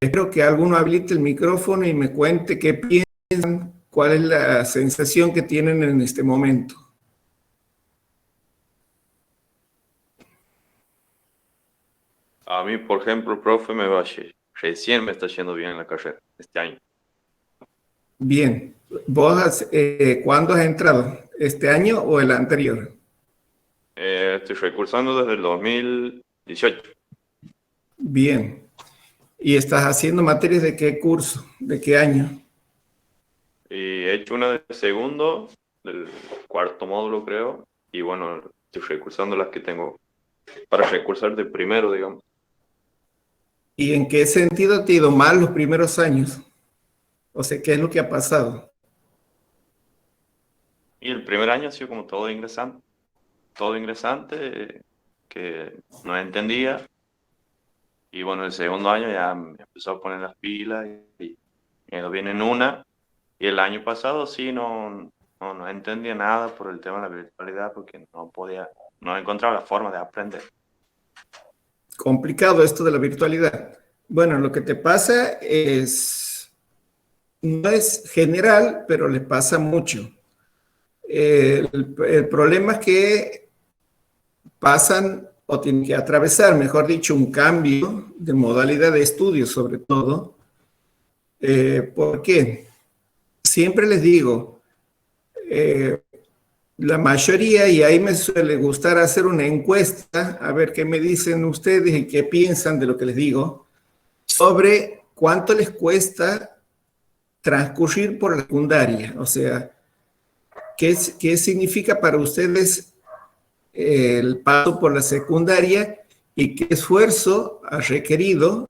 Espero que alguno habilite el micrófono y me cuente qué piensan, cuál es la sensación que tienen en este momento. A mí, por ejemplo, profe, recién me está yendo bien en la carrera este año. Bien. ¿Vos cuándo has entrado? ¿Este año o el anterior? Estoy recursando desde el 2018 Bien. ¿Y estás haciendo materias de qué curso? ¿De qué año? y he hecho una de segundo, del cuarto módulo creo, y bueno, estoy recursando las que tengo para recursar de primero, digamos. ¿Y en qué sentido te ha ido mal los primeros años? O sea, ¿qué es lo que ha pasado? Y el primer año ha sido como todo ingresante que no entendía. Y bueno, el segundo año ya me empezó a poner las pilas y me lo viene en una. Y el año pasado sí no entendía nada por el tema de la virtualidad porque no encontraba la forma de aprender. Complicado esto de la virtualidad. Bueno, lo que te pasa no es general, pero le pasa mucho. El problema es que pasan o tienen que atravesar, mejor dicho, un cambio de modalidad de estudio, sobre todo. ¿Por qué? Siempre les digo, la mayoría, y ahí me suele gustar hacer una encuesta, a ver qué me dicen ustedes y qué piensan de lo que les digo, sobre cuánto les cuesta transcurrir por la secundaria. O sea, qué significa para ustedes el paso por la secundaria y qué esfuerzo ha requerido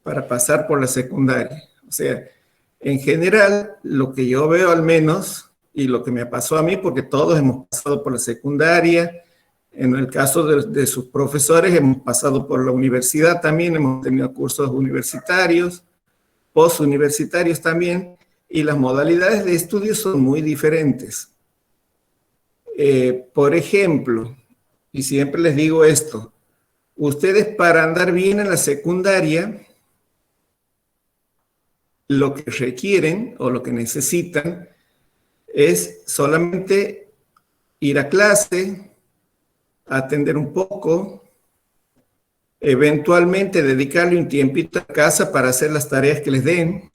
para pasar por la secundaria. O sea, en general, lo que yo veo al menos, y lo que me pasó a mí, porque todos hemos pasado por la secundaria, en el caso de sus profesores, hemos pasado por la universidad también, hemos tenido cursos universitarios, postuniversitarios también, y las modalidades de estudio son muy diferentes. Por ejemplo, y siempre les digo esto, ustedes para andar bien en la secundaria, lo que requieren o lo que necesitan es solamente ir a clase, atender un poco, eventualmente dedicarle un tiempito a casa para hacer las tareas que les den,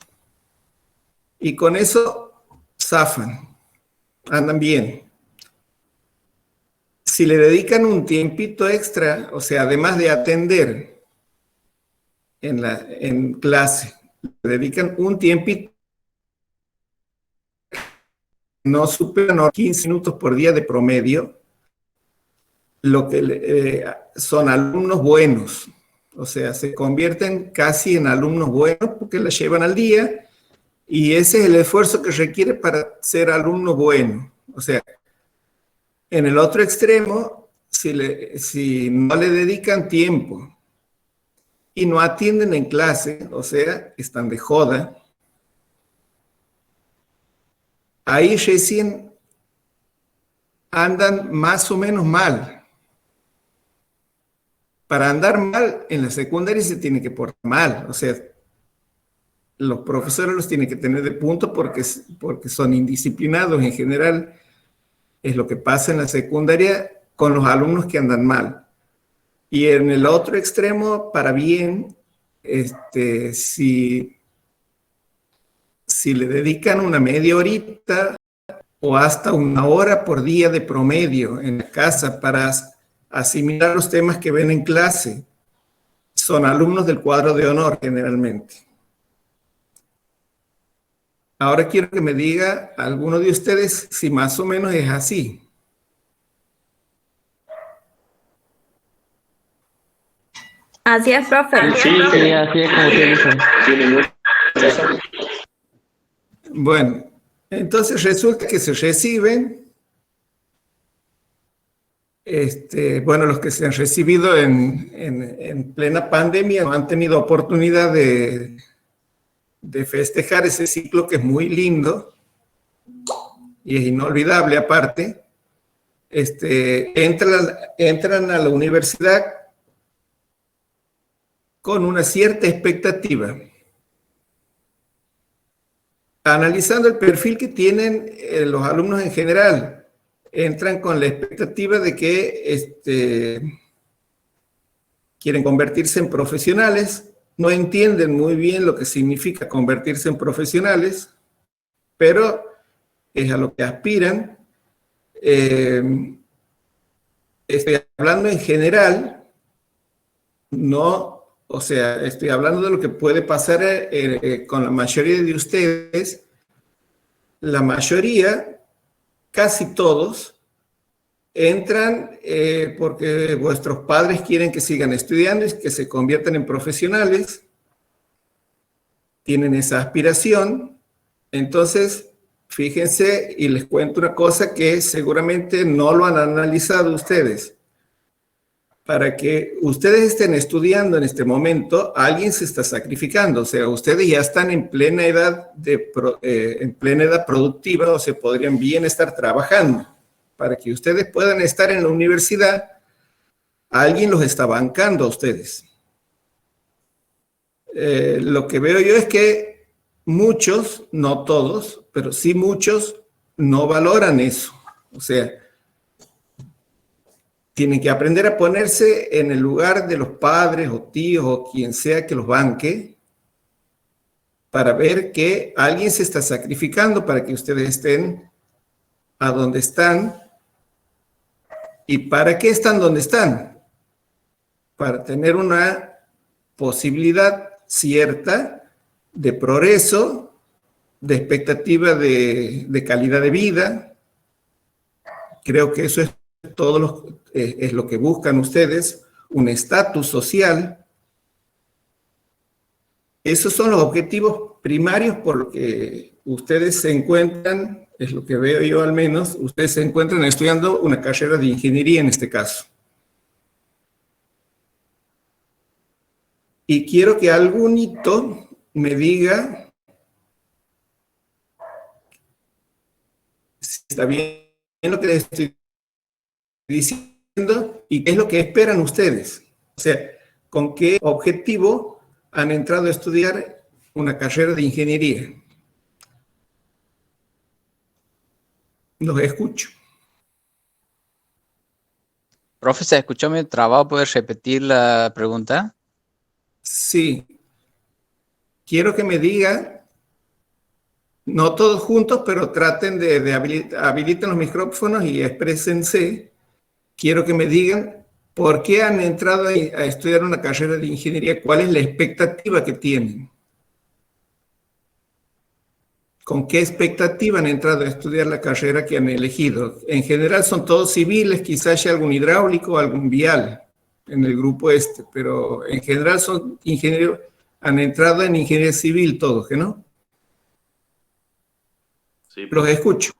y con eso zafan, andan bien. Si le dedican un tiempito extra, o sea, además de atender en clase, le dedican un tiempito, no superan 15 minutos por día de promedio, lo que son alumnos buenos. O sea, se convierten casi en alumnos buenos porque la llevan al día y ese es el esfuerzo que requiere para ser alumno bueno. O sea, en el otro extremo, si no le dedican tiempo y no atienden en clase, o sea, están de joda, ahí recién andan más o menos mal. Para andar mal en la secundaria se tiene que portar mal, o sea, los profesores los tienen que tener de punto porque son indisciplinados en general, es lo que pasa en la secundaria con los alumnos que andan mal. Y en el otro extremo, para bien, si le dedican una media horita o hasta una hora por día de promedio en la casa para asimilar los temas que ven en clase, son alumnos del cuadro de honor generalmente. Ahora quiero que me diga alguno de ustedes si más o menos es así. Así es, profe. Sí, así es como te dicen. Bueno, entonces resulta que se reciben, bueno, los que se han recibido en plena pandemia no han tenido oportunidad de festejar ese ciclo que es muy lindo y es inolvidable aparte. Entran a la universidad con una cierta expectativa. analizando el perfil que tienen los alumnos en general, entran con la expectativa de que quieren convertirse en profesionales, no entienden muy bien lo que significa convertirse en profesionales, pero es a lo que aspiran. Estoy hablando en general, no, o sea, estoy hablando de lo que puede pasar con la mayoría de ustedes. La mayoría, casi todos, entran porque vuestros padres quieren que sigan estudiando y que se conviertan en profesionales, tienen esa aspiración. Entonces, fíjense y les cuento una cosa que seguramente no lo han analizado ustedes. Para que ustedes estén estudiando en este momento, alguien se está sacrificando. O sea, ustedes ya están en plena edad, en plena edad productiva, o se podrían bien estar trabajando. Para que ustedes puedan estar en la universidad, alguien los está bancando a ustedes. Lo que veo yo es que muchos, no todos, pero sí muchos, no valoran eso. O sea, tienen que aprender a ponerse en el lugar de los padres o tíos o quien sea que los banque para ver que alguien se está sacrificando para que ustedes estén a donde están. ¿Y para qué están donde están? Para tener una posibilidad cierta de progreso, de expectativa de calidad de vida. Creo que eso es es lo que buscan ustedes, un estatus social. Esos son los objetivos primarios por los que ustedes se encuentran, es lo que veo yo al menos, ustedes se encuentran estudiando una carrera de ingeniería en este caso. Y quiero que algún hito me diga si está bien lo que les estoy diciendo y qué es lo que esperan ustedes. O sea, con qué objetivo han entrado a estudiar una carrera de ingeniería. Los escucho. Profe, se escuchó medio trabado. ¿Puedes repetir la pregunta? Sí. Quiero que me digan, no todos juntos, pero traten de habiliten los micrófonos y exprésense. Quiero que me digan por qué han entrado a estudiar una carrera de ingeniería, cuál es la expectativa que tienen. ¿Con qué expectativa han entrado a estudiar la carrera que han elegido? En general son todos civiles, quizás haya algún hidráulico o algún vial en el grupo pero en general son ingenieros, han entrado en ingeniería civil todos, ¿que no? Sí, Los escucho.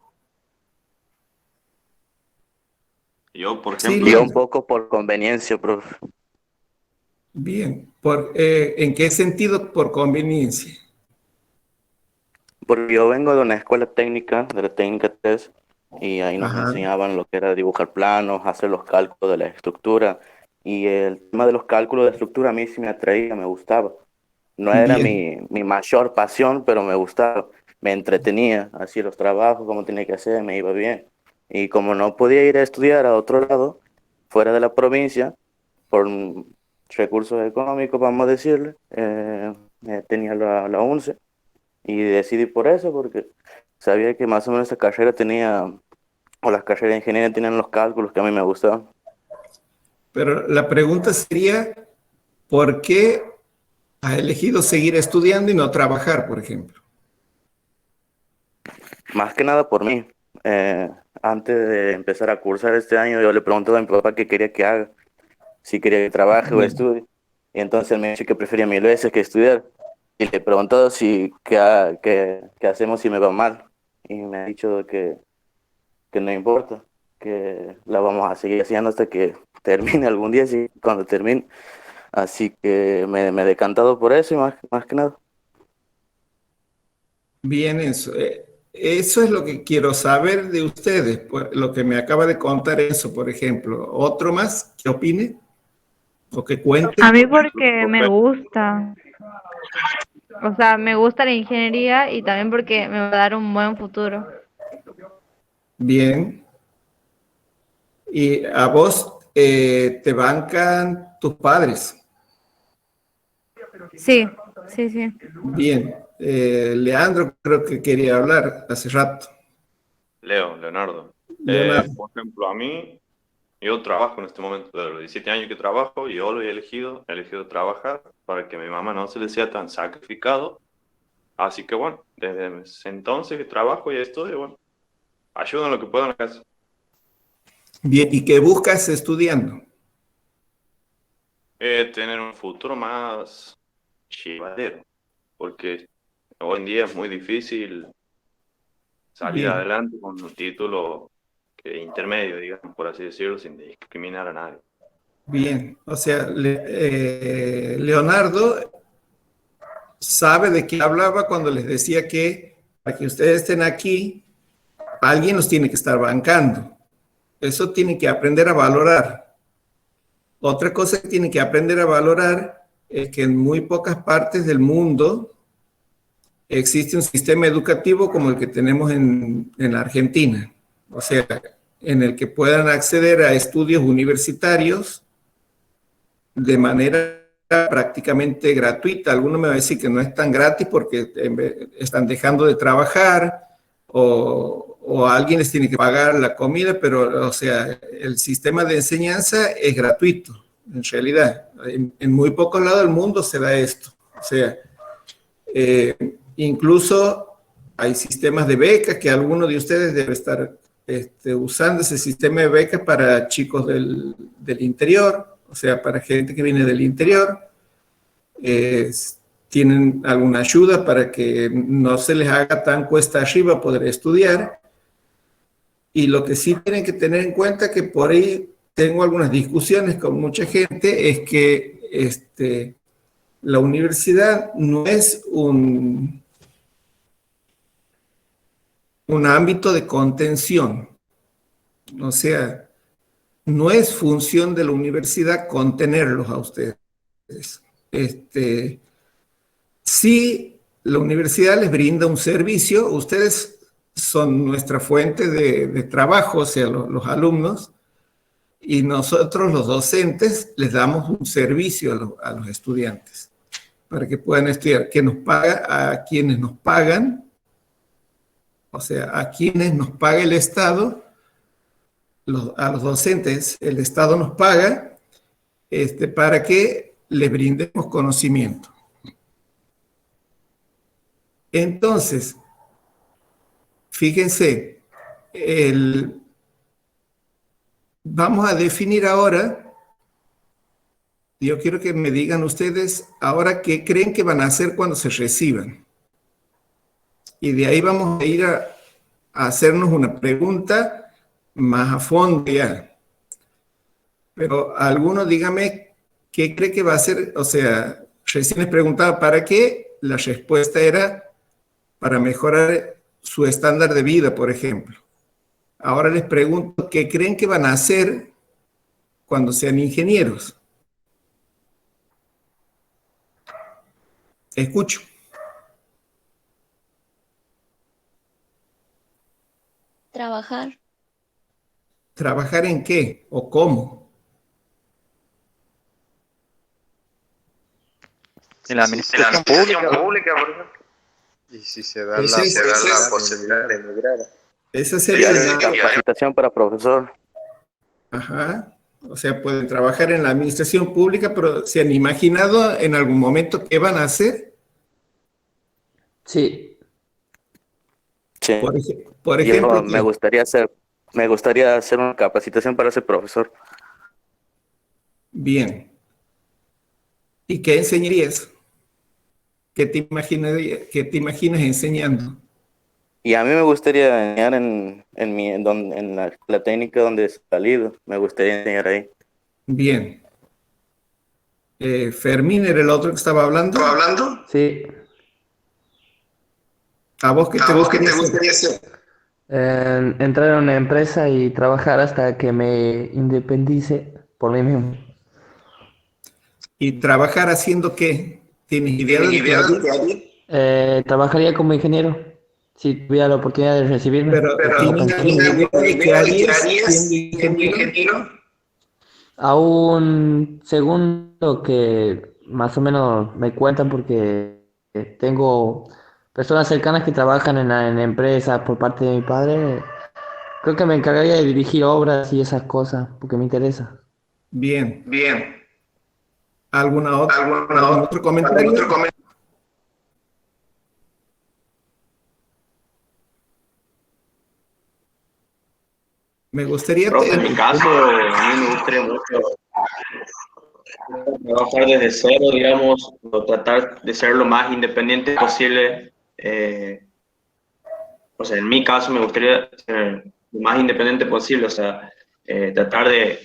yo, por Sí, ejemplo, Yo un poco por conveniencia, profe. Bien. ¿En qué sentido por conveniencia? Porque yo vengo de una escuela técnica, de la técnica 3, y ahí nos Ajá. enseñaban lo que era dibujar planos, hacer los cálculos de la estructura. Y el tema de los cálculos de estructura a mí sí me atraía, me gustaba. No era Bien. mi mayor pasión, pero me gustaba. Me entretenía, hacía los trabajos como tenía que hacer, me iba bien. Y como no podía ir a estudiar a otro lado, fuera de la provincia, por recursos económicos, vamos a decirle, tenía la 11 y decidí por eso, porque sabía que más o menos esa carrera tenía, o las carreras de ingeniería tenían los cálculos que a mí me gustaban. Pero la pregunta sería, ¿por qué has elegido seguir estudiando y no trabajar, por ejemplo? Más que nada por mí. Antes de empezar a cursar este año, yo le preguntaba a mi papá qué quería que haga, si quería que trabaje o Bien. estudie. Y entonces él me dijo que prefería mil veces que estudiar. Y le he preguntado si qué hacemos si me va mal. Y me ha dicho que no importa, que la vamos a seguir haciendo hasta que termine algún día, sí, cuando termine. Así que me he decantado por eso y más que nada. Bien, eso. Eso es lo que quiero saber de ustedes, lo que me acaba de contar eso, por ejemplo. ¿Otro más que opine o que cuente? A mí porque me profe, gusta. O sea, me gusta la ingeniería y también porque me va a dar un buen futuro. Bien. ¿Y a vos te bancan tus padres? Sí, sí, sí. Bien. Leandro creo que quería hablar hace rato. Leonardo. Leonardo. Por ejemplo, a mí, yo trabajo en este momento, de los 17 años que trabajo, y yo lo he elegido trabajar para que mi mamá no se le sea tan sacrificado. Así que bueno, desde ese entonces que trabajo y estudio, bueno, ayudo en lo que puedo en la casa. Bien. ¿Y qué buscas estudiando? Tener un futuro más llevadero, porque hoy en día es muy difícil salir Bien. adelante con un título intermedio, digamos, por así decirlo, sin discriminar a nadie. Bien. O sea, Leonardo sabe de qué hablaba cuando les decía que para que ustedes estén aquí, alguien los tiene que estar bancando. Eso tienen que aprender a valorar. Otra cosa que tienen que aprender a valorar es que en muy pocas partes del mundo existe un sistema educativo como el que tenemos en la Argentina. O sea, en el que puedan acceder a estudios universitarios de manera prácticamente gratuita. Alguno me va a decir que no es tan gratis porque están dejando de trabajar o alguien les tiene que pagar la comida, pero, o sea, el sistema de enseñanza es gratuito, en realidad. En muy pocos lados del mundo se da esto. O sea, incluso hay sistemas de becas que alguno de ustedes debe estar usando ese sistema de becas para chicos del interior, o sea, para gente que viene del interior. Tienen alguna ayuda para que no se les haga tan cuesta arriba poder estudiar. Y lo que sí tienen que tener en cuenta, que por ahí tengo algunas discusiones con mucha gente, es que la universidad no es un ámbito de contención. O sea, no es función de la universidad contenerlos a ustedes. Si la universidad les brinda un servicio, ustedes son nuestra fuente de trabajo, o sea, los alumnos, y nosotros los docentes les damos un servicio a los estudiantes para que puedan estudiar, que nos paga a quienes nos pagan, o sea, a quienes nos paga el Estado, a los docentes el Estado nos paga para que les brindemos conocimiento. Entonces, fíjense, vamos a definir ahora, yo quiero que me digan ustedes ahora qué creen que van a hacer cuando se reciban. Y de ahí vamos a ir a hacernos una pregunta más a fondo ya. Pero alguno dígame qué cree que va a hacer, o sea, recién les preguntaba ¿para qué? La respuesta era para mejorar su estándar de vida, por ejemplo. Ahora les pregunto, ¿qué creen que van a hacer cuando sean ingenieros? Escucho. Trabajar. ¿Trabajar en qué o cómo? En la administración pública, por ejemplo. Y si se da Esa la posibilidad de emigrar. Esa sería una Capacitación para profesor. Ajá. O sea, pueden trabajar en la administración pública, pero ¿se han imaginado en algún momento qué van a hacer? Sí. Sí. Por ejemplo, Me gustaría hacer una capacitación para ser profesor. bien. ¿Y qué enseñarías? ¿Qué te imaginas enseñando? Y a mí me gustaría enseñar en la técnica donde he salido. Me gustaría enseñar ahí. Bien. Fermín era el otro que estaba hablando. ¿Estaba hablando? Sí. ¿A vos qué te gustaría hacer? Entrar en una empresa y trabajar hasta que me independice por mí mismo. ¿Y trabajar haciendo qué? ¿Tienes idea de lo que harías? Trabajaría como ingeniero si tuviera la oportunidad de recibirme. Pero ¿tienes alguna idea de qué harías siendo ingeniero? Aún, según lo que más o menos me cuentan, porque tengo personas cercanas que trabajan en empresas por parte de mi padre, creo que me encargaría de dirigir obras y esas cosas, porque me interesa. Bien. Bien. ¿Algún otro comentario? ¿Algún otro comentario? Me gustaría Profe, en mi caso, a mí me gustaría mucho trabajar desde cero, digamos, o tratar de ser lo más independiente posible. O sea, en mi caso me gustaría ser lo más independiente posible, o sea, tratar de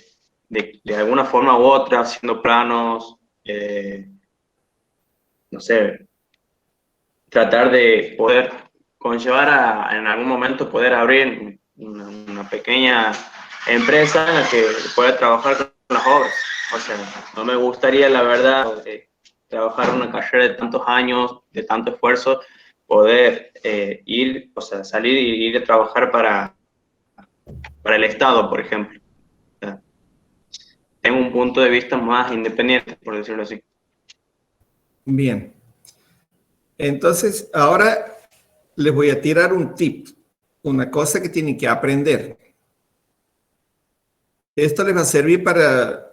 alguna forma u otra, haciendo planos, no sé, tratar de poder conllevar en algún momento poder abrir una pequeña empresa en la que pueda trabajar con las obras. O sea, no me gustaría, la verdad, trabajar una carrera de tantos años, de tanto esfuerzo, poder ir, o sea, salir y ir a trabajar para el Estado, por ejemplo. O sea, tengo un punto de vista más independiente, por decirlo así. Bien. Entonces, ahora les voy a tirar un tip, una cosa que tienen que aprender. Esto les va a servir para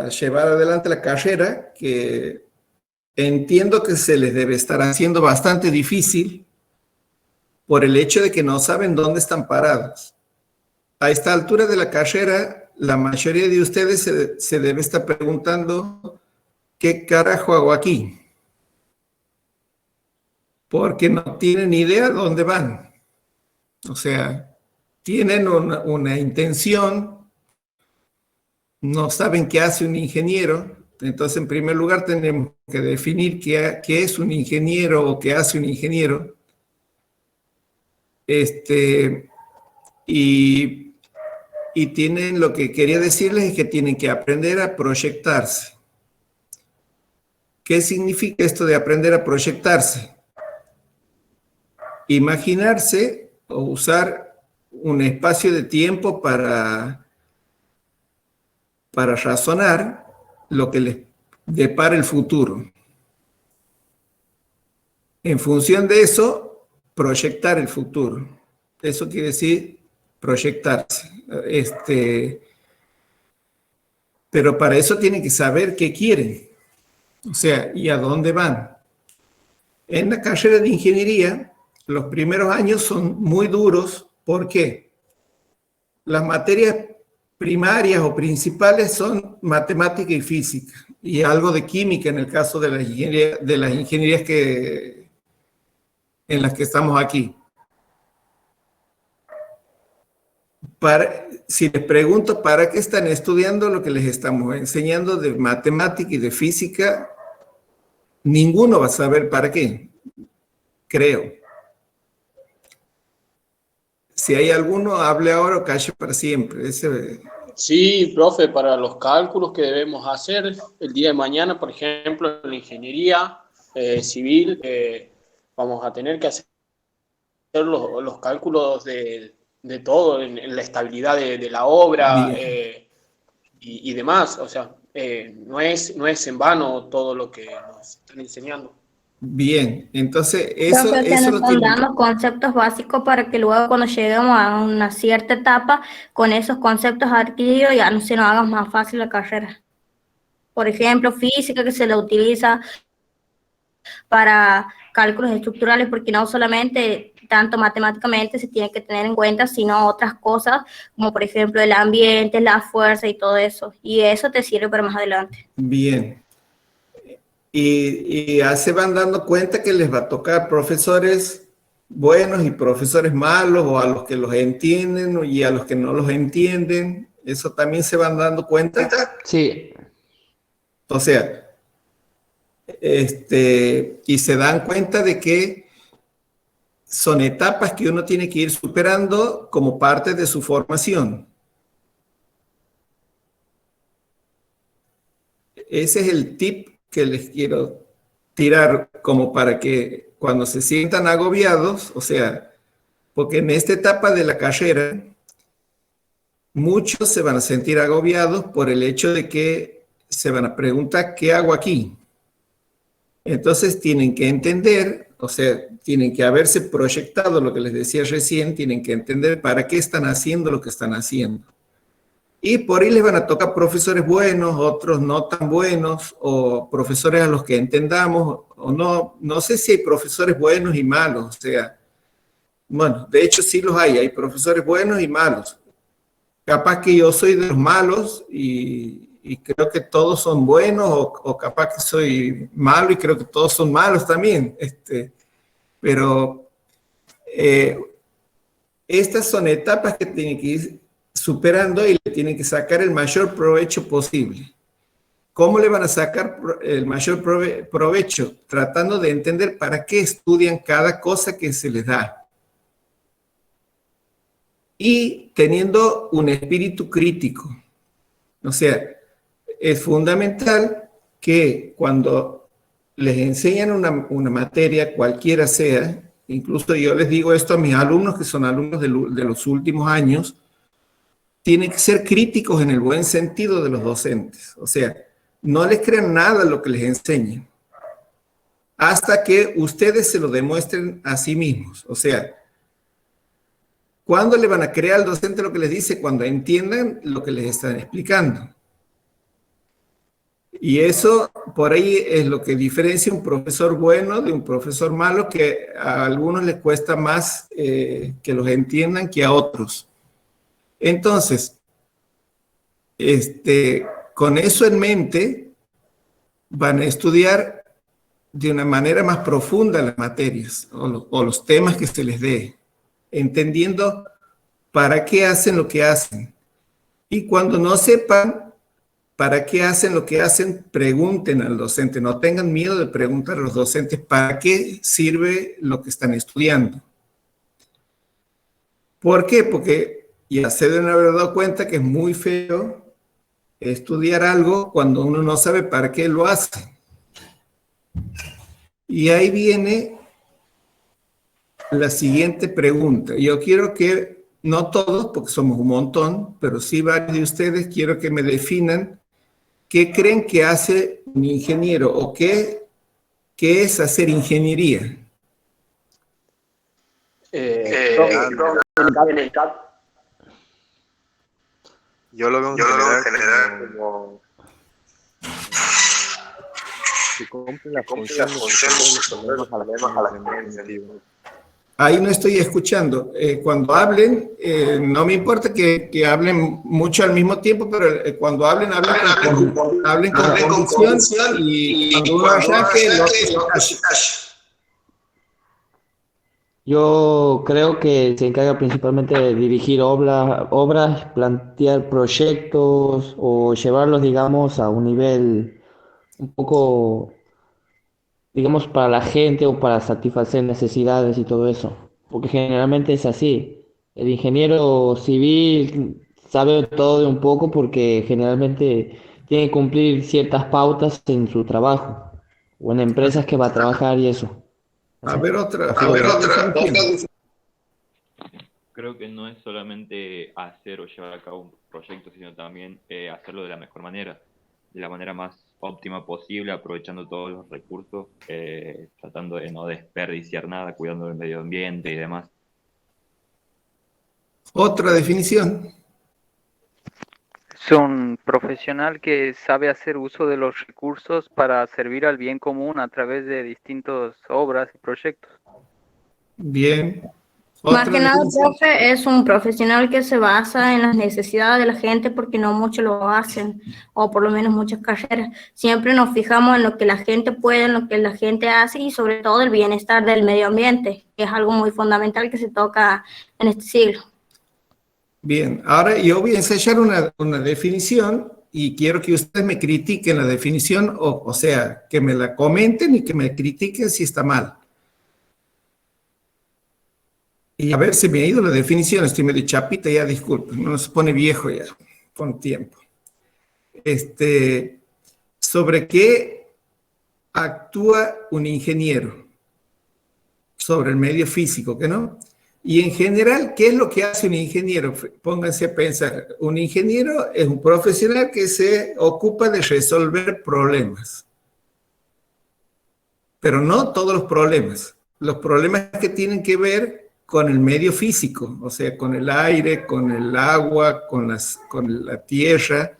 llevar adelante la carrera, que entiendo que se les debe estar haciendo bastante difícil por el hecho de que no saben dónde están parados. A esta altura de la carrera, la mayoría de ustedes se debe estar preguntando, ¿qué carajo hago aquí? Porque no tienen idea dónde van. O sea, tienen una intención, no saben qué hace un ingeniero. Entonces, en primer lugar, tenemos que definir qué es un ingeniero o qué hace un ingeniero. Y tienen, lo que quería decirles es que tienen que aprender a proyectarse. ¿Qué significa esto de aprender a proyectarse? Imaginarse o usar un espacio de tiempo para razonar lo que les depara el futuro. En función de eso, proyectar el futuro. Eso quiere decir proyectarse. Pero para eso tienen que saber qué quieren, o sea, y a dónde van. En la carrera de ingeniería, los primeros años son muy duros. ¿Por qué? Las materias primarias o principales son matemática y física, y algo de química en el caso de las ingenierías en las que estamos aquí. Si les pregunto para qué están estudiando lo que les estamos enseñando de matemática y de física, ninguno va a saber para qué, creo. Si hay alguno, hable ahora o calle para siempre. Sí, profe, para los cálculos que debemos hacer el día de mañana, por ejemplo, en la ingeniería civil, vamos a tener que hacer los cálculos de todo, en la estabilidad de la obra y demás. O sea, no es en vano todo lo que nos están enseñando. Bien, entonces eso Creo que lo nos están dando conceptos básicos para que luego cuando lleguemos a una cierta etapa, con esos conceptos adquiridos ya no se nos haga más fácil la carrera. Por ejemplo, física, que se la utiliza para cálculos estructurales, porque no solamente tanto matemáticamente se tiene que tener en cuenta, sino otras cosas, como por ejemplo el ambiente, la fuerza y todo eso. Y eso te sirve para más adelante. Bien. Y ya se van dando cuenta que les va a tocar profesores buenos y profesores malos, o a los que los entienden y a los que no los entienden. ¿Eso también se van dando cuenta? Sí. O sea, y se dan cuenta de que son etapas que uno tiene que ir superando como parte de su formación. Ese es el tip que les quiero tirar como para que cuando se sientan agobiados, o sea, porque en esta etapa de la carrera, muchos se van a sentir agobiados por el hecho de que se van a preguntar, ¿qué hago aquí? Entonces tienen que entender, o sea, tienen que haberse proyectado lo que les decía recién, tienen que entender para qué están haciendo lo que están haciendo. Y por ahí les van a tocar profesores buenos, otros no tan buenos, o profesores a los que entendamos, o no. No sé si hay profesores buenos y malos, o sea, bueno, de hecho sí los hay profesores buenos y malos. Capaz que yo soy de los malos y creo que todos son buenos, o capaz que soy malo y creo que todos son malos también. Pero estas son etapas que tienen que ir superando y le tienen que sacar el mayor provecho posible. ¿Cómo le van a sacar el mayor provecho? Tratando de entender para qué estudian cada cosa que se les da. Y teniendo un espíritu crítico. O sea, es fundamental que cuando les enseñan una materia, cualquiera sea, incluso yo les digo esto a mis alumnos, que son alumnos de los últimos años, tienen que ser críticos en el buen sentido de los docentes. O sea, no les crean nada lo que les enseñen, hasta que ustedes se lo demuestren a sí mismos. O sea, ¿cuándo le van a creer al docente lo que les dice? Cuando entiendan lo que les están explicando. Y eso, por ahí, es lo que diferencia un profesor bueno de un profesor malo, que a algunos les cuesta más que los entiendan que a otros. Entonces, con eso en mente, van a estudiar de una manera más profunda las materias o los temas que se les dé, entendiendo para qué hacen lo que hacen. Y cuando no sepan para qué hacen lo que hacen, pregunten al docente. No tengan miedo de preguntar a los docentes para qué sirve lo que están estudiando. ¿Por qué? Porque ya se deben haber dado cuenta que es muy feo estudiar algo cuando uno no sabe para qué lo hace. Y ahí viene la siguiente pregunta. Yo quiero que, no todos, porque somos un montón, pero sí varios de ustedes, quiero que me definan qué creen que hace un ingeniero o qué es hacer ingeniería. Yo lo veo en general como que cumple la función de resolver los problemas a la gente. Ahí no estoy escuchando. Cuando hablen, no me importa que hablen mucho al mismo tiempo, pero cuando hablen con convicción y cuando uno arranque, lo hace. Yo creo que se encarga principalmente de dirigir obras, plantear proyectos o llevarlos, digamos, a un nivel un poco, digamos, para la gente o para satisfacer necesidades y todo eso. Porque generalmente es así. El ingeniero civil sabe todo de un poco porque generalmente tiene que cumplir ciertas pautas en su trabajo o en empresas que va a trabajar y eso. A ver otra. Creo que no es solamente hacer o llevar a cabo un proyecto, sino también hacerlo de la mejor manera, de la manera más óptima posible, aprovechando todos los recursos, tratando de no desperdiciar nada, cuidando del medio ambiente y demás. Otra definición. Es un profesional que sabe hacer uso de los recursos para servir al bien común a través de distintas obras y proyectos. Bien. Más que nada, profe, es un profesional que se basa en las necesidades de la gente porque no muchos lo hacen, o por lo menos muchas carreras. Siempre nos fijamos en lo que la gente puede, en lo que la gente hace y sobre todo el bienestar del medio ambiente, que es algo muy fundamental que se toca en este siglo. Bien, ahora yo voy a ensayar una definición y quiero que ustedes me critiquen la definición, o sea, que me la comenten y que me critiquen si está mal. Y a ver, se me ha ido la definición, estoy medio chapita ya, disculpen, uno se pone viejo ya con tiempo. Sobre qué actúa un ingeniero sobre el medio físico, ¿que no? Y en general, ¿qué es lo que hace un ingeniero? Pónganse a pensar. Un ingeniero es un profesional que se ocupa de resolver problemas. Pero no todos los problemas. Los problemas que tienen que ver con el medio físico, o sea, con el aire, con el agua, con la tierra,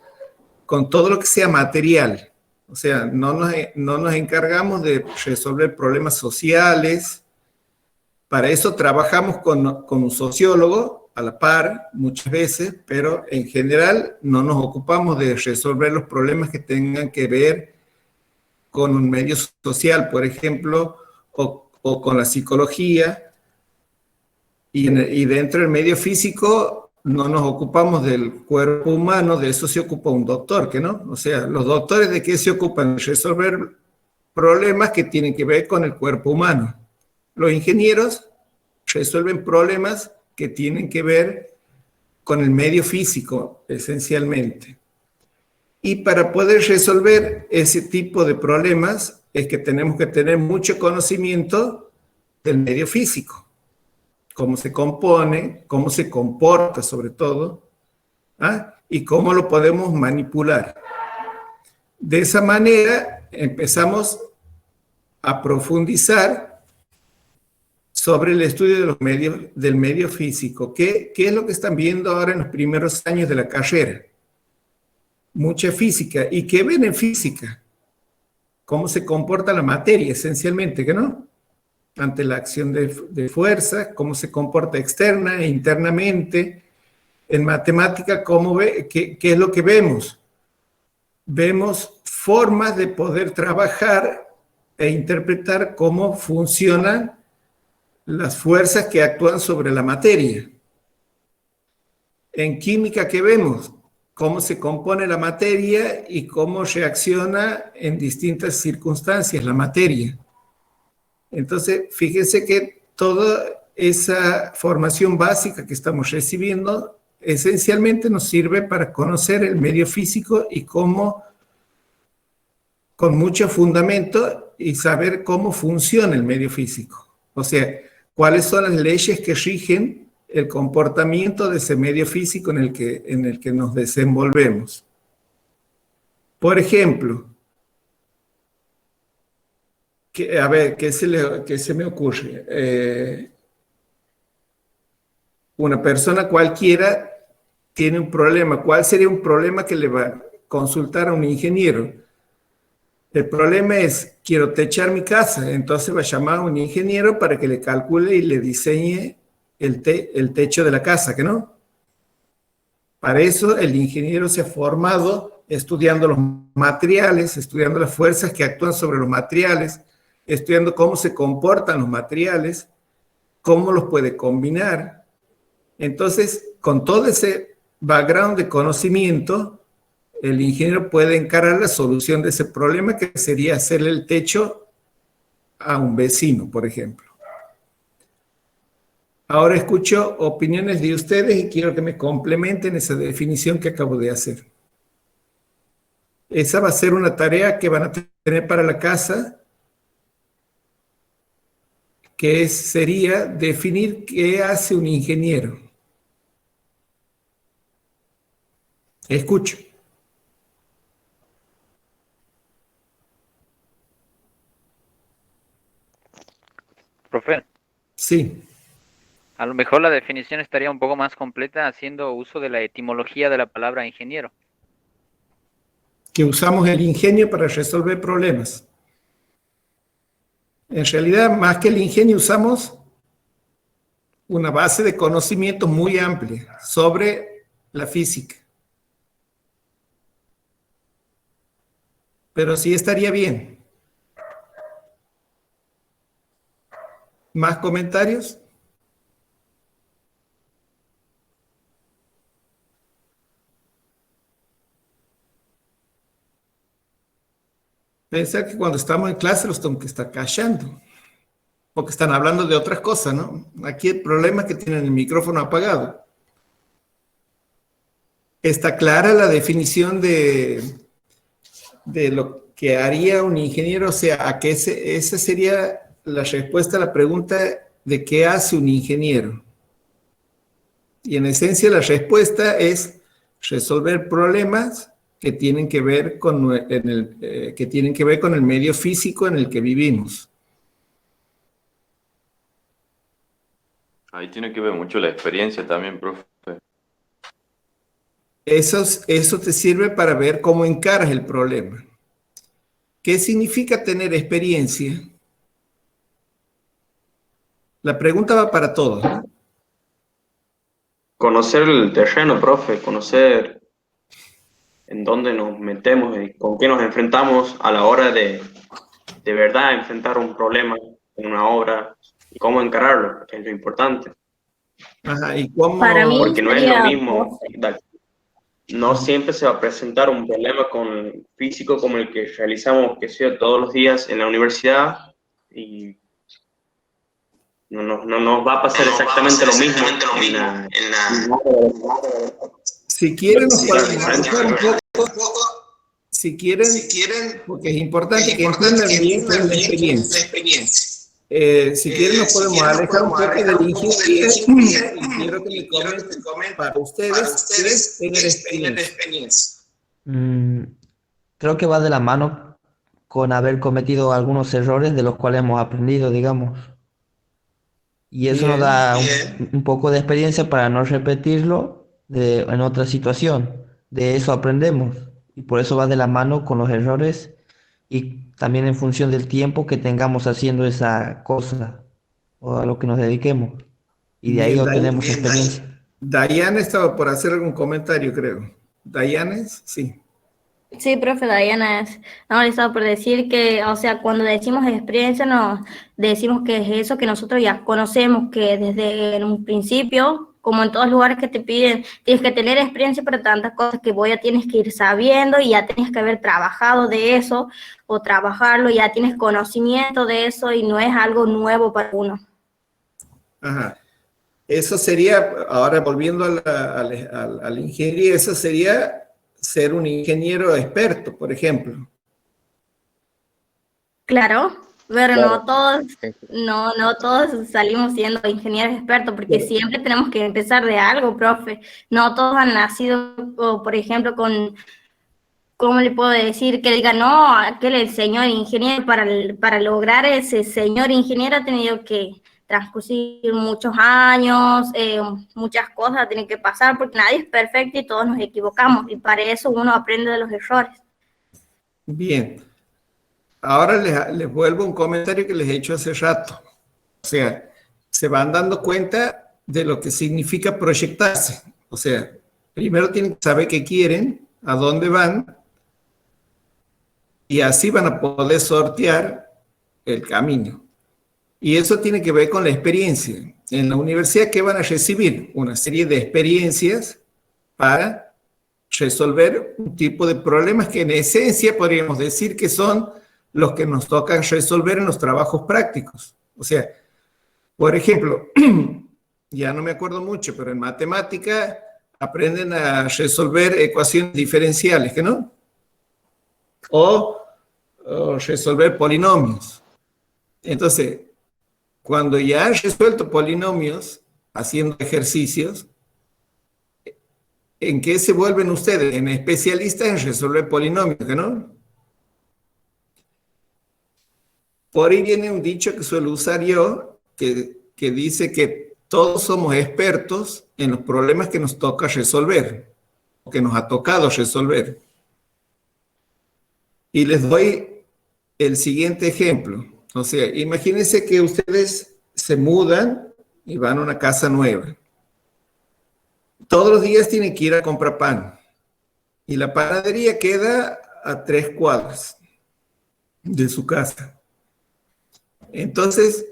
con todo lo que sea material. O sea, no nos encargamos de resolver problemas sociales. Para eso trabajamos con un sociólogo a la par muchas veces, pero en general no nos ocupamos de resolver los problemas que tengan que ver con un medio social, por ejemplo, o con la psicología. Y dentro del medio físico no nos ocupamos del cuerpo humano, de eso se ocupa un doctor, ¿que no? O sea, los doctores, ¿de qué se ocupan? De resolver problemas que tienen que ver con el cuerpo humano. Los ingenieros resuelven problemas que tienen que ver con el medio físico, esencialmente. Y para poder resolver ese tipo de problemas es que tenemos que tener mucho conocimiento del medio físico. Cómo se compone, cómo se comporta sobre todo, y cómo lo podemos manipular. De esa manera empezamos a profundizar sobre el estudio del medio físico. ¿Qué es lo que están viendo ahora en los primeros años de la carrera? Mucha física. ¿Y qué ven en física? Cómo se comporta la materia, esencialmente, ¿que no? Ante la acción de fuerza, cómo se comporta externa e internamente. En matemática, ¿qué es lo que vemos? Vemos formas de poder trabajar e interpretar cómo funcionan las fuerzas que actúan sobre la materia. En química, ¿qué vemos? Cómo se compone la materia y cómo reacciona en distintas circunstancias la materia. Entonces, fíjense que toda esa formación básica que estamos recibiendo esencialmente nos sirve para conocer el medio físico y cómo, con mucho fundamento, y saber cómo funciona el medio físico. O sea, cuáles son las leyes que rigen el comportamiento de ese medio físico en el que nos desenvolvemos. Por ejemplo, ¿qué se me ocurre? Una persona cualquiera tiene un problema. ¿Cuál sería un problema que le va a consultar a un ingeniero? El problema es, quiero techar mi casa, entonces va a llamar a un ingeniero para que le calcule y le diseñe el techo de la casa, ¿que no? Para eso el ingeniero se ha formado estudiando los materiales, estudiando las fuerzas que actúan sobre los materiales, estudiando cómo se comportan los materiales, cómo los puede combinar. Entonces, con todo ese background de conocimiento, el ingeniero puede encarar la solución de ese problema, que sería hacerle el techo a un vecino, por ejemplo. Ahora escucho opiniones de ustedes y quiero que me complementen esa definición que acabo de hacer. Esa va a ser una tarea que van a tener para la casa, que sería definir qué hace un ingeniero. Escucho. Profe, Sí. a lo mejor la definición estaría un poco más completa haciendo uso de la etimología de la palabra ingeniero. Que usamos el ingenio para resolver problemas. En realidad, más que el ingenio, usamos una base de conocimiento muy amplia sobre la física. Pero sí estaría bien. ¿Más comentarios? Pensar que cuando estamos en clase los tengo que estar callando, porque están hablando de otras cosas, ¿no? Aquí el problema es que tienen el micrófono apagado. ¿Está clara la definición de que haría un ingeniero, o sea, a que esa sería la respuesta a la pregunta de qué hace un ingeniero. Y en esencia la respuesta es resolver problemas que tienen que ver con el medio físico en el que vivimos. Ahí tiene que ver mucho la experiencia también, profe. Eso te sirve para ver cómo encaras el problema. ¿Qué significa tener experiencia? La pregunta va para todos, ¿no? Conocer el terreno, profe, conocer en dónde nos metemos y con qué nos enfrentamos a la hora de verdad enfrentar un problema en una obra y cómo encararlo, que es lo importante. Ajá, ¿y cómo? Para mí Porque no es lo sería, mismo, no siempre se va a presentar un problema con físico como el que realizamos, que sea todos los días en la universidad, y no nos va a pasar exactamente lo mismo en la... Si quieren, nos podemos avanzar un poco. Si quieren, porque es importante que entiendan bien la experiencia. Si quieren, nos podemos alejar un poco de la ingeniería y quiero que me comenten para ustedes tener experiencia. Creo que va de la mano con haber cometido algunos errores de los cuales hemos aprendido, digamos. Y eso nos da un poco de experiencia para no repetirlo en otra situación. De eso aprendemos. Y por eso va de la mano con los errores y también en función del tiempo que tengamos haciendo esa cosa o a lo que nos dediquemos. Y de ahí Bien, obtenemos experiencia. Dayane estaba por hacer algún comentario, creo. Dayane, sí. sí, profe, Diana, no, le estaba por decir que, o sea, cuando decimos experiencia, nos decimos que es eso que nosotros ya conocemos, que desde un principio, como en todos los lugares que te piden, tienes que tener experiencia para tantas cosas que vos ya tienes que ir sabiendo y ya tienes que haber trabajado de eso o trabajarlo, ya tienes conocimiento de eso y no es algo nuevo para uno. Ajá. Eso sería, ahora volviendo a la ingeniería, eso sería ser un ingeniero experto, por ejemplo. Claro, pero Claro. no todos salimos siendo ingenieros expertos, porque siempre tenemos que empezar de algo, profe. No todos han nacido, por ejemplo, ¿cómo le puedo decir? Que diga, no, aquel el señor ingeniero, para lograr ese señor ingeniero ha tenido que transcurrir muchos años, muchas cosas tienen que pasar, porque nadie es perfecto y todos nos equivocamos, y para eso uno aprende de los errores. Bien. Ahora les vuelvo a un comentario que les he hecho hace rato. O sea, se van dando cuenta de lo que significa proyectarse. O sea, primero tienen que saber qué quieren, a dónde van, y así van a poder sortear el camino. Y eso tiene que ver con la experiencia. En la universidad, ¿qué van a recibir? Una serie de experiencias para resolver un tipo de problemas que en esencia podríamos decir que son los que nos tocan resolver en los trabajos prácticos. O sea, por ejemplo, ya no me acuerdo mucho, pero en matemática aprenden a resolver ecuaciones diferenciales, ¿que no? O resolver polinomios. Entonces, cuando ya han resuelto polinomios haciendo ejercicios, ¿en qué se vuelven ustedes? En especialistas en resolver polinomios, ¿no? Por ahí viene un dicho que suelo usar yo, que dice que todos somos expertos en los problemas que nos toca resolver, o que nos ha tocado resolver. Y les doy el siguiente ejemplo. O sea, imagínense que ustedes se mudan y van a una casa nueva. Todos los días tienen que ir a comprar pan. Y la panadería queda a 3 cuadras de su casa. Entonces,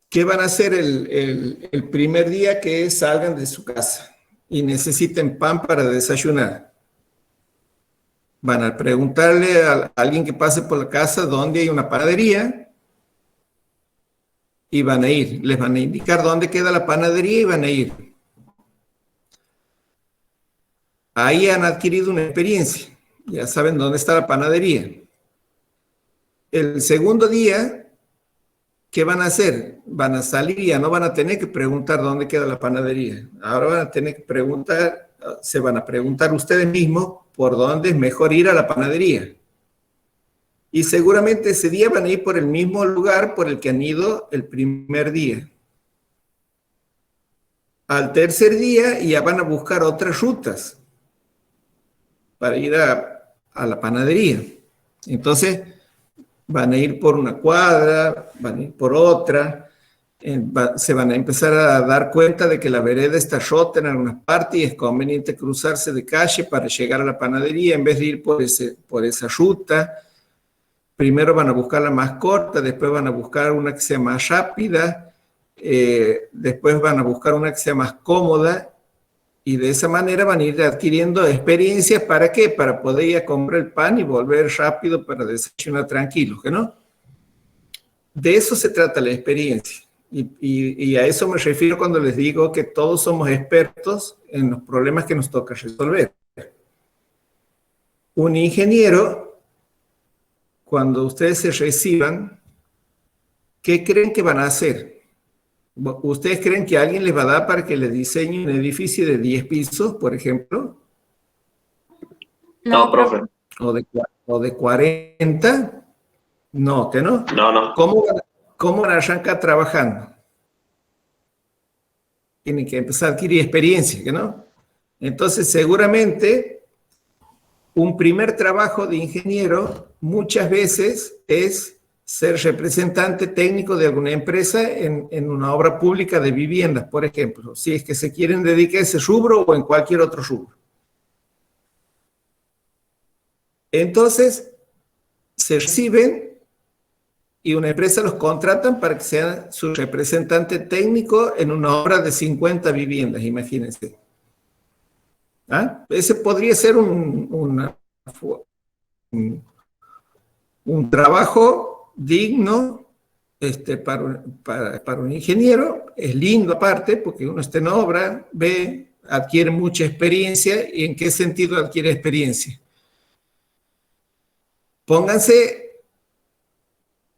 ¿qué van a hacer el primer día que salgan de su casa y necesiten pan para desayunar? Van a preguntarle a alguien que pase por la casa dónde hay una panadería y van a ir. Les van a indicar dónde queda la panadería y van a ir. Ahí han adquirido una experiencia. Ya saben dónde está la panadería. El segundo día, ¿qué van a hacer? Van a salir y ya no van a tener que preguntar dónde queda la panadería. Ahora van a tener que preguntar, se van a preguntar ustedes mismos por dónde es mejor ir a la panadería. Y seguramente ese día van a ir por el mismo lugar por el que han ido el primer día. Al tercer día ya van a buscar otras rutas para ir a la panadería. Entonces, van a ir por una cuadra, van a ir por otra, se van a empezar a dar cuenta de que la vereda está rota en algunas partes y es conveniente cruzarse de calle para llegar a la panadería en vez de ir por esa ruta. Primero van a buscar la más corta, después van a buscar una que sea más rápida, después van a buscar una que sea más cómoda, y de esa manera van a ir adquiriendo experiencia. ¿Para qué? Para poder ir a comprar el pan y volver rápido para desayunar tranquilos, ¿que no? De eso se trata la experiencia. Y a eso me refiero cuando les digo que todos somos expertos en los problemas que nos toca resolver. Un ingeniero, cuando ustedes se reciban, ¿qué creen que van a hacer? ¿Ustedes creen que alguien les va a dar para que les diseñe un edificio de 10 pisos, por ejemplo? No, profe. ¿O de 40? No, ¿que no? No. ¿Cómo van a arrancar trabajando? Tienen que empezar a adquirir experiencia, ¿que no? Entonces, seguramente, un primer trabajo de ingeniero muchas veces es ser representante técnico de alguna empresa en una obra pública de viviendas, por ejemplo, si es que se quieren dedicar a ese rubro o en cualquier otro rubro. Entonces, se reciben y una empresa los contratan para que sean su representante técnico en una obra de 50 viviendas, imagínense. ¿Ah? Ese podría ser un trabajo digno para un ingeniero. Es lindo aparte, porque uno está en obra, ve, adquiere mucha experiencia. ¿Y en qué sentido adquiere experiencia? Pónganse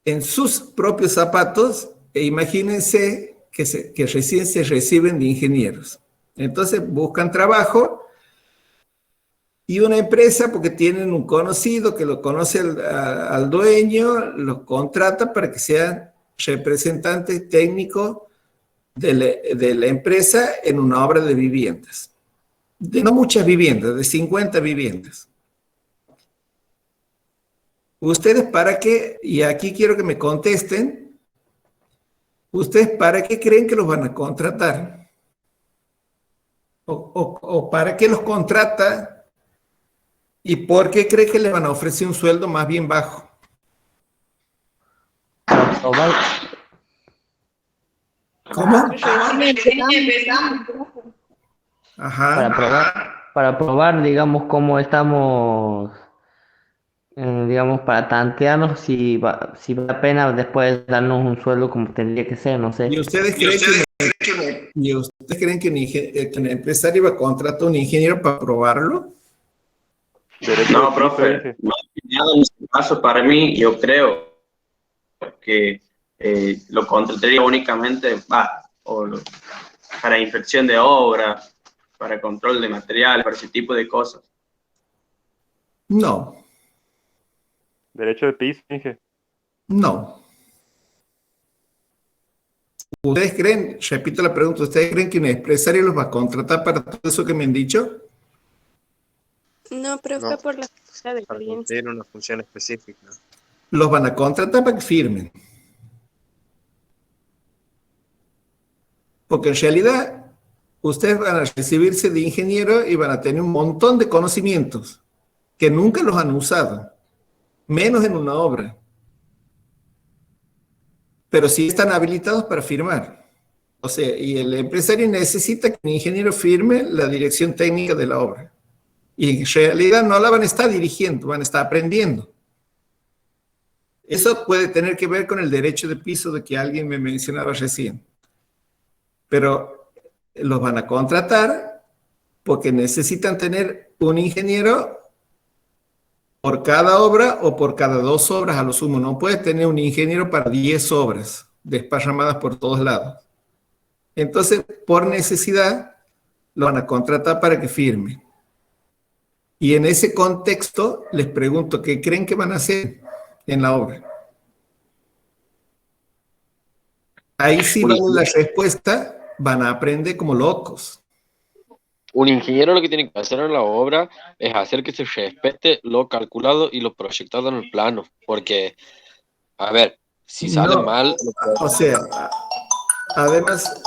en sus propios zapatos e imagínense que recién se reciben de ingenieros. Entonces buscan trabajo y una empresa, porque tienen un conocido que lo conoce al dueño, los contrata para que sean representantes técnicos de la empresa en una obra de viviendas. No muchas viviendas, de 50 viviendas. ¿Ustedes para qué? Y aquí quiero que me contesten. ¿Ustedes para qué creen que los van a contratar? ¿O para qué los contrata? ¿Y por qué cree que le van a ofrecer un sueldo más bien bajo? ¿Cómo? Ajá. Para probar, digamos, cómo estamos, digamos, para tantearnos si vale la pena después darnos un sueldo como tendría que ser, no sé. ¿Y ustedes creen que un empresario va a contratar a un ingeniero para probarlo? No, profe, en este caso para mí, yo creo que lo contrataría únicamente para inspección de obra, para control de materiales, para ese tipo de cosas. No. Derecho de piso, Inge. No. ¿Ustedes creen, repito la pregunta, ¿ustedes creen que un empresario los va a contratar para todo eso que me han dicho? No, profe, No. por la falta de Para experiencia. cumplir una función específica. Los van a contratar para que firmen. Porque en realidad ustedes van a recibirse de ingeniero y van a tener un montón de conocimientos que nunca los han usado, menos en una obra. Pero sí están habilitados para firmar. O sea, y el empresario necesita que un ingeniero firme la dirección técnica de la obra. Y en realidad no la van a estar dirigiendo, van a estar aprendiendo. Eso puede tener que ver con el derecho de piso de que alguien me mencionaba recién. Pero los van a contratar porque necesitan tener un ingeniero por cada obra o por cada 2 obras a lo sumo. No puede tener un ingeniero para 10 obras desparramadas por todos lados. Entonces, por necesidad, lo van a contratar para que firme. Y en ese contexto, les pregunto, ¿qué creen que van a hacer en la obra? Ahí sí vale la respuesta, van a aprender como locos. Un ingeniero lo que tiene que hacer en la obra es hacer que se respete lo calculado y lo proyectado en el plano. Porque, a ver, si sale mal... O sea, además...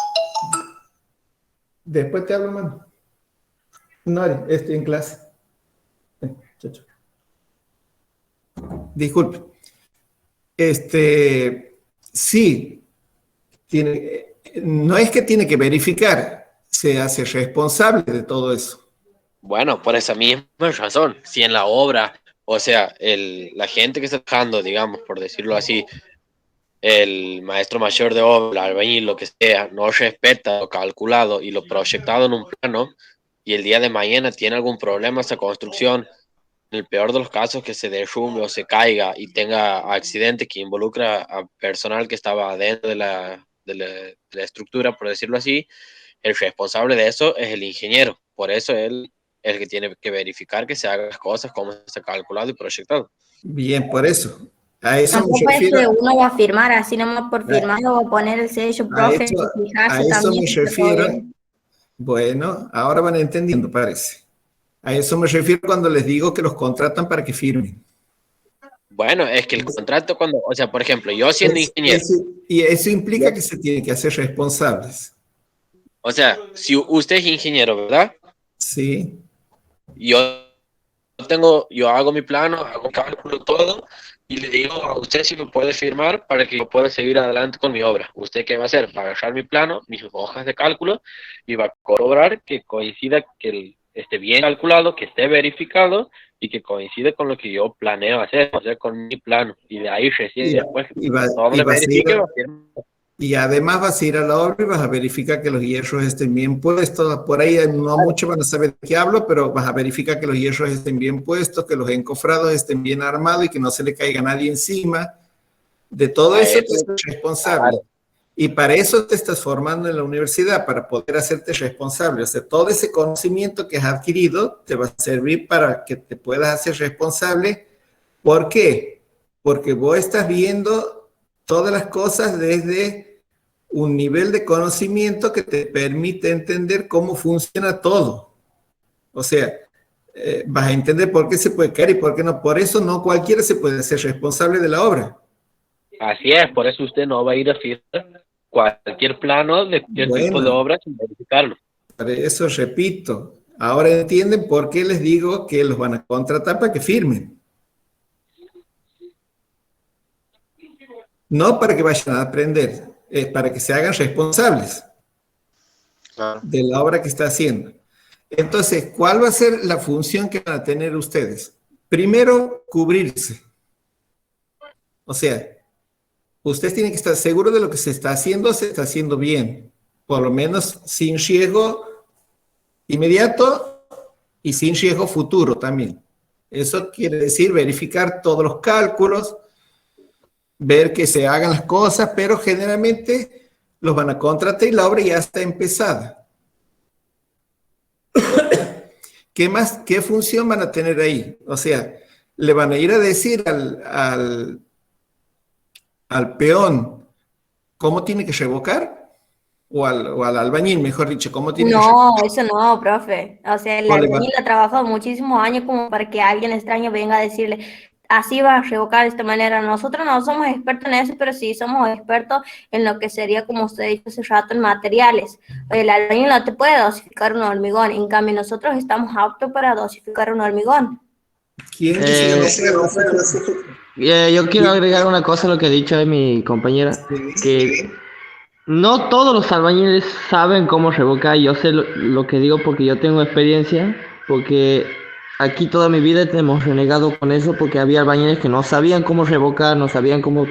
Después te hablo, mano. No, estoy en clase. Chacho. Disculpe. Sí, no es que tiene que verificar, se hace responsable de todo eso. Bueno, por esa misma razón, si en la obra, o sea, la gente que está trabajando, digamos, por decirlo así, el maestro mayor de obra, el albañil, lo que sea, no respeta lo calculado y lo proyectado en un plano, y el día de mañana tiene algún problema esa construcción, en el peor de los casos que se derrumbe o se caiga y tenga accidente que involucra a personal que estaba dentro de la estructura, por decirlo así, el responsable de eso es el ingeniero. Por eso él es el que tiene que verificar que se hagan las cosas como está calculado y proyectado. Bien, por eso. A eso Tampoco me es refiero. que uno va a firmar así nomás por firmar o poner el sello, profe, y A fijarse eso también me si está todo refiero. bien. Bueno, ahora van entendiendo, parece. A eso me refiero cuando les digo que los contratan para que firmen. Bueno, es que el contrato cuando, o sea, por ejemplo, yo siendo ingeniero. Y eso implica que se tienen que hacer responsables. O sea, si usted es ingeniero, ¿verdad? Sí. Yo hago mi plano, hago cálculo, todo, y le digo a usted si me puede firmar para que yo pueda seguir adelante con mi obra. ¿Usted qué va a hacer? Va a agarrar mi plano, mis hojas de cálculo, y va a corroborar que coincida, que esté bien calculado, que esté verificado, y que coincide con lo que yo planeo hacer, o sea, con mi plano. Y de ahí recién después verifique, va a firmar. Y además vas a ir a la obra y vas a verificar que los hierros estén bien puestos. Por ahí no muchos van a saber de qué hablo, pero vas a verificar que los hierros estén bien puestos, que los encofrados estén bien armados y que no se le caiga a nadie encima. De todo eso te eres responsable. Y para eso te estás formando en la universidad, para poder hacerte responsable. O sea, todo ese conocimiento que has adquirido te va a servir para que te puedas hacer responsable. ¿Por qué? Porque vos estás viendo todas las cosas desde un nivel de conocimiento que te permite entender cómo funciona todo. O sea, vas a entender por qué se puede caer y por qué no. Por eso no cualquiera se puede hacer responsable de la obra. Así es, por eso usted no va a ir a firmar cualquier plano de cualquier tipo de obra sin verificarlo. Por eso repito, ahora entienden por qué les digo que los van a contratar para que firmen. No para que vayan a aprender, es para que se hagan responsables de la obra que está haciendo. Entonces, ¿cuál va a ser la función que van a tener ustedes? Primero, cubrirse. O sea, ustedes tienen que estar seguros de lo que se está haciendo bien. Por lo menos sin riesgo inmediato y sin riesgo futuro también. Eso quiere decir verificar todos los cálculos, ver que se hagan las cosas, pero generalmente los van a contratar y la obra ya está empezada. ¿Qué más? ¿Qué función van a tener ahí? O sea, le van a ir a decir al peón cómo tiene que revocar, o al albañil, mejor dicho, cómo tiene que revocar. No, eso no, profe. O sea, el albañil ha trabajado muchísimos años como para que alguien extraño venga a decirle, así va a revocar de esta manera. Nosotros no somos expertos en eso, pero sí somos expertos en lo que sería, como usted dijo hace rato, en materiales. El albañil no te puede dosificar un hormigón, en cambio nosotros estamos aptos para dosificar un hormigón. ¿Quién yo quiero agregar una cosa a lo que ha dicho mi compañera, que no todos los albañiles saben cómo revocar. Yo sé lo que digo porque yo tengo experiencia, porque aquí toda mi vida hemos renegado con eso, porque había albañiles que no sabían cómo revocar, no sabían cómo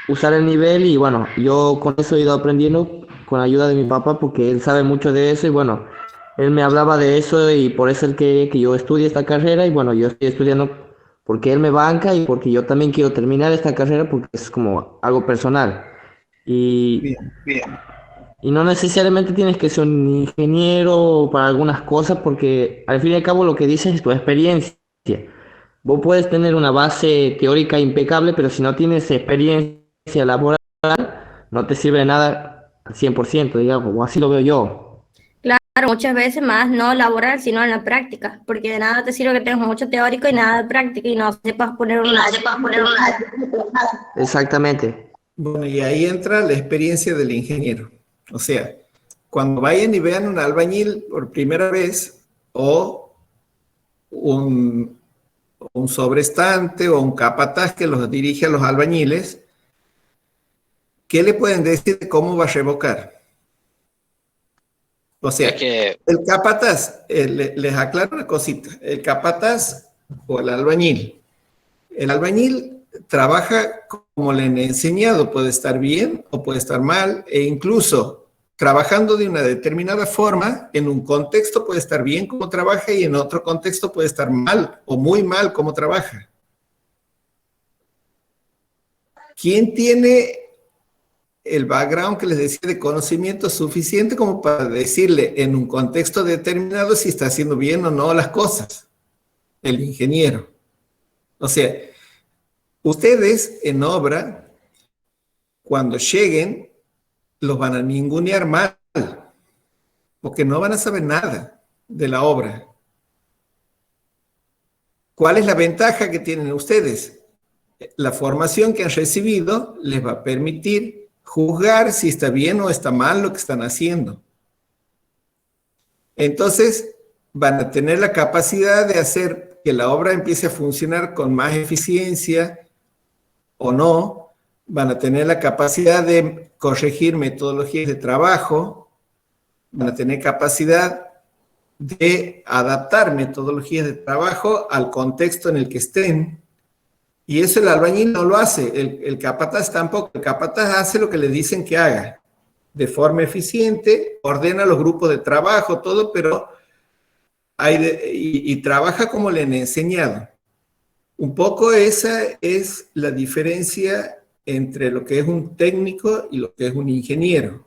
usar el nivel, y bueno, yo con eso he ido aprendiendo con la ayuda de mi papá, porque él sabe mucho de eso, y bueno, él me hablaba de eso, y por eso es que yo estudie esta carrera, y bueno, yo estoy estudiando porque él me banca y porque yo también quiero terminar esta carrera porque es como algo personal. Y, y no necesariamente tienes que ser un ingeniero para algunas cosas porque al fin y al cabo lo que dices es tu experiencia. Vos puedes tener una base teórica impecable, pero si no tienes experiencia laboral, no te sirve de nada al 100%, digamos, o así lo veo yo. Claro, muchas veces más no laboral, sino en la práctica, porque de nada te sirve que tengas mucho teórico y nada de práctica y no sepas poner una... Exactamente. Bueno, y ahí entra la experiencia del ingeniero. O sea, cuando vayan y vean un albañil por primera vez o un sobrestante o un capataz que los dirige a los albañiles, ¿qué le pueden decir de cómo va a revocar? O sea, el capataz, les aclaro una cosita, el capataz o el albañil trabaja como le han enseñado, puede estar bien o puede estar mal, e incluso trabajando de una determinada forma, en un contexto puede estar bien como trabaja y en otro contexto puede estar mal o muy mal como trabaja. ¿Quién tiene el background que les decía de conocimiento suficiente como para decirle en un contexto determinado si está haciendo bien o no las cosas? El ingeniero. O sea, ustedes en obra, cuando lleguen, los van a ningunear mal, porque no van a saber nada de la obra. ¿Cuál es la ventaja que tienen ustedes? La formación que han recibido les va a permitir juzgar si está bien o está mal lo que están haciendo. Entonces, van a tener la capacidad de hacer que la obra empiece a funcionar con más eficiencia o no. Van a tener la capacidad de corregir metodologías de trabajo. Van a tener capacidad de adaptar metodologías de trabajo al contexto en el que estén. Y eso el albañil no lo hace, el capataz tampoco. El capataz hace lo que le dicen que haga, de forma eficiente, ordena los grupos de trabajo, todo, pero y trabaja como le han enseñado. Un poco esa es la diferencia entre lo que es un técnico y lo que es un ingeniero.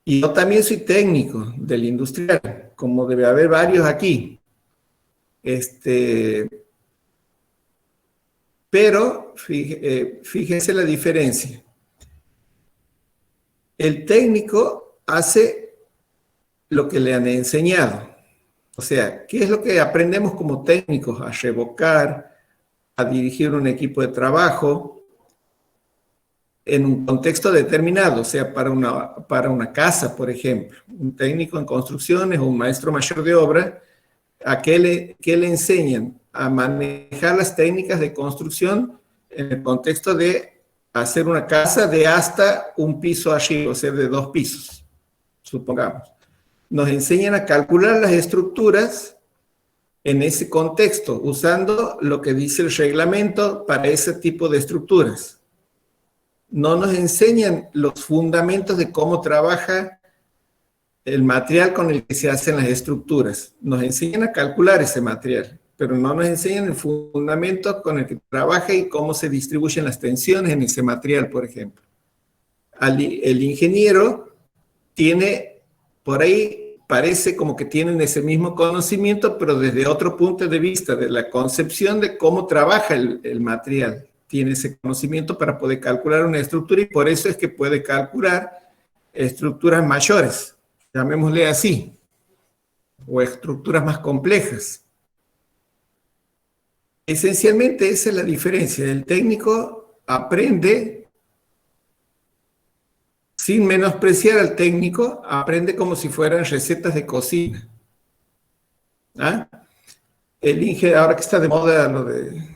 Y yo también soy técnico del industrial, como debe haber varios aquí. Pero fíjense la diferencia. El técnico hace lo que le han enseñado. O sea, ¿qué es lo que aprendemos como técnicos? A revocar, a dirigir un equipo de trabajo en un contexto determinado, o sea, para una casa, por ejemplo. Un técnico en construcciones o un maestro mayor de obra, ¿a qué le enseñan? A manejar las técnicas de construcción en el contexto de hacer una casa de hasta un piso arriba, o sea, de 2 pisos, supongamos. Nos enseñan a calcular las estructuras en ese contexto, usando lo que dice el reglamento para ese tipo de estructuras. No nos enseñan los fundamentos de cómo trabaja el material con el que se hacen las estructuras. Nos enseñan a calcular ese material, pero no nos enseñan el fundamento con el que trabaja y cómo se distribuyen las tensiones en ese material, por ejemplo. El ingeniero tiene, por ahí parece como que tienen ese mismo conocimiento, pero desde otro punto de vista, de la concepción de cómo trabaja el material. Tiene ese conocimiento para poder calcular una estructura y por eso es que puede calcular estructuras mayores, llamémosle así, o estructuras más complejas. Esencialmente esa es la diferencia. El técnico aprende, sin menospreciar al técnico, aprende como si fueran recetas de cocina. ¿Ah? El ingeniero, ahora que está de moda lo de,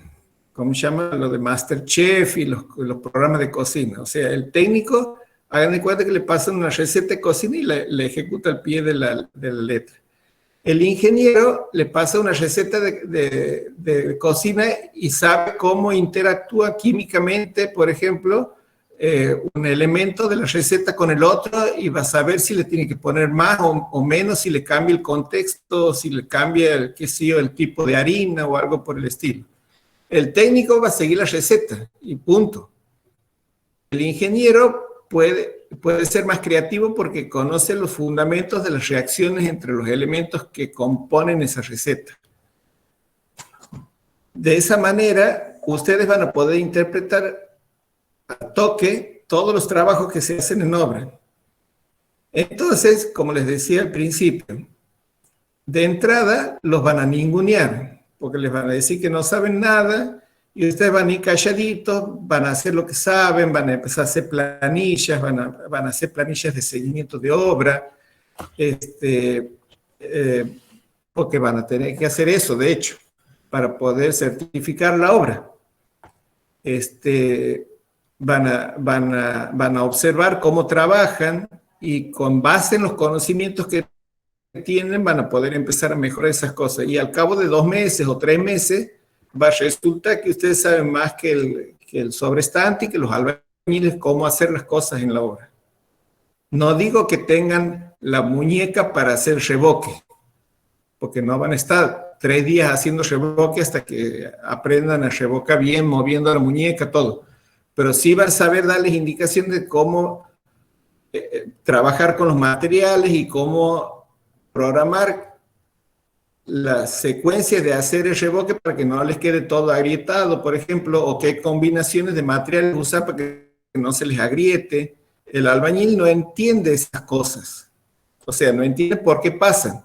¿cómo se llama? Lo de MasterChef y los programas de cocina. O sea, el técnico, hagan de cuenta que le pasan una receta de cocina y le ejecuta al pie de la letra. El ingeniero le pasa una receta de cocina y sabe cómo interactúa químicamente, por ejemplo, un elemento de la receta con el otro y va a saber si le tiene que poner más o menos, si le cambia el contexto, si le cambia, qué sé yo, el tipo de harina o algo por el estilo. El técnico va a seguir la receta y punto. El ingeniero puede ser más creativo porque conoce los fundamentos de las reacciones entre los elementos que componen esa receta. De esa manera, ustedes van a poder interpretar a toque todos los trabajos que se hacen en obra. Entonces, como les decía al principio, de entrada los van a ningunear, porque les van a decir que no saben nada, y ustedes van a ir calladitos, van a hacer lo que saben, van a empezar a hacer planillas, van a hacer planillas de seguimiento de obra, porque van a tener que hacer eso, de hecho, para poder certificar la obra. Van a observar cómo trabajan y con base en los conocimientos que tienen van a poder empezar a mejorar esas cosas. Y al cabo de 2 meses o 3 meses va a resultar que ustedes saben más que el sobrestante y que los albañiles cómo hacer las cosas en la obra. No digo que tengan la muñeca para hacer reboque, porque no van a estar 3 días haciendo reboque hasta que aprendan a revocar bien, moviendo la muñeca, todo. Pero sí van a saber darles indicación de cómo trabajar con los materiales y cómo programar las secuencias de hacer el revoque para que no les quede todo agrietado, por ejemplo, o qué combinaciones de materiales usar para que no se les agriete. El albañil no entiende esas cosas. O sea, no entiende por qué pasan.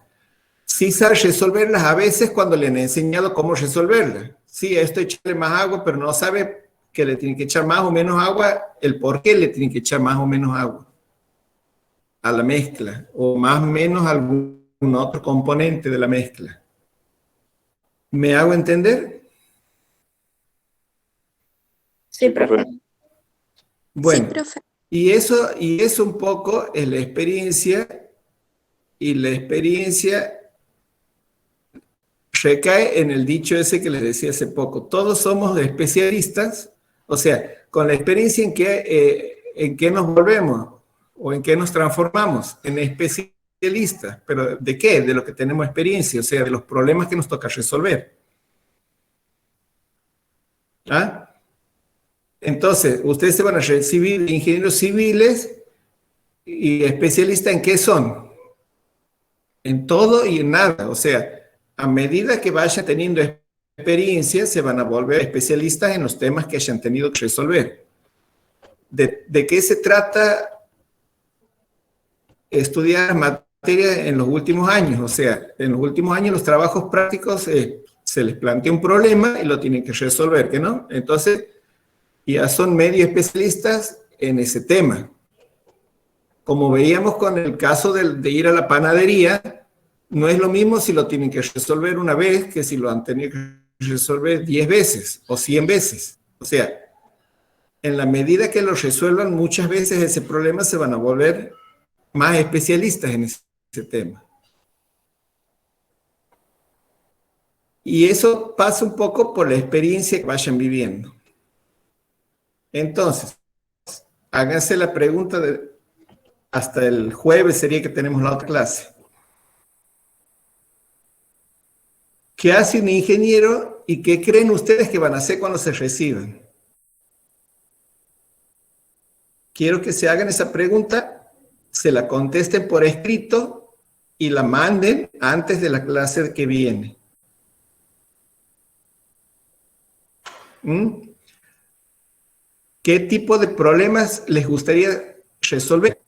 Sí sabe resolverlas a veces cuando le han enseñado cómo resolverlas. Sí, a esto echarle más agua, pero no sabe que le tienen que echar más o menos agua, el por qué le tienen que echar más o menos agua a la mezcla, o más o menos algún otro componente de la mezcla. ¿Me hago entender? Sí, profe. Bueno, Sí, profe. y eso un poco es la experiencia, y la experiencia recae en el dicho ese que les decía hace poco. Todos somos especialistas, o sea, con la experiencia en qué nos volvemos o en qué nos transformamos, en especialistas. ¿Pero de qué? De lo que tenemos experiencia, o sea, de los problemas que nos toca resolver. ¿Ah? Entonces, ustedes se van a recibir de ingenieros civiles y especialistas ¿en qué son? En todo y en nada. O sea, a medida que vayan teniendo experiencia, se van a volver especialistas en los temas que hayan tenido que resolver. ¿De qué se trata estudiar materias en los últimos años? O sea, en los últimos años los trabajos prácticos se les plantea un problema y lo tienen que resolver, ¿que no? Entonces, ya son medio especialistas en ese tema. Como veíamos con el caso de ir a la panadería, no es lo mismo si lo tienen que resolver una vez que si lo han tenido que resolver 10 veces o 100 veces. O sea, en la medida que lo resuelvan, muchas veces ese problema se van a volver más especialistas en ese tema. Y eso pasa un poco por la experiencia que vayan viviendo. Entonces, háganse la pregunta hasta el jueves sería que tenemos la otra clase. ¿Qué hace un ingeniero y qué creen ustedes que van a hacer cuando se reciban? Quiero que se hagan esa pregunta, se la contesten por escrito y la manden antes de la clase que viene. ¿Qué tipo de problemas les gustaría resolver?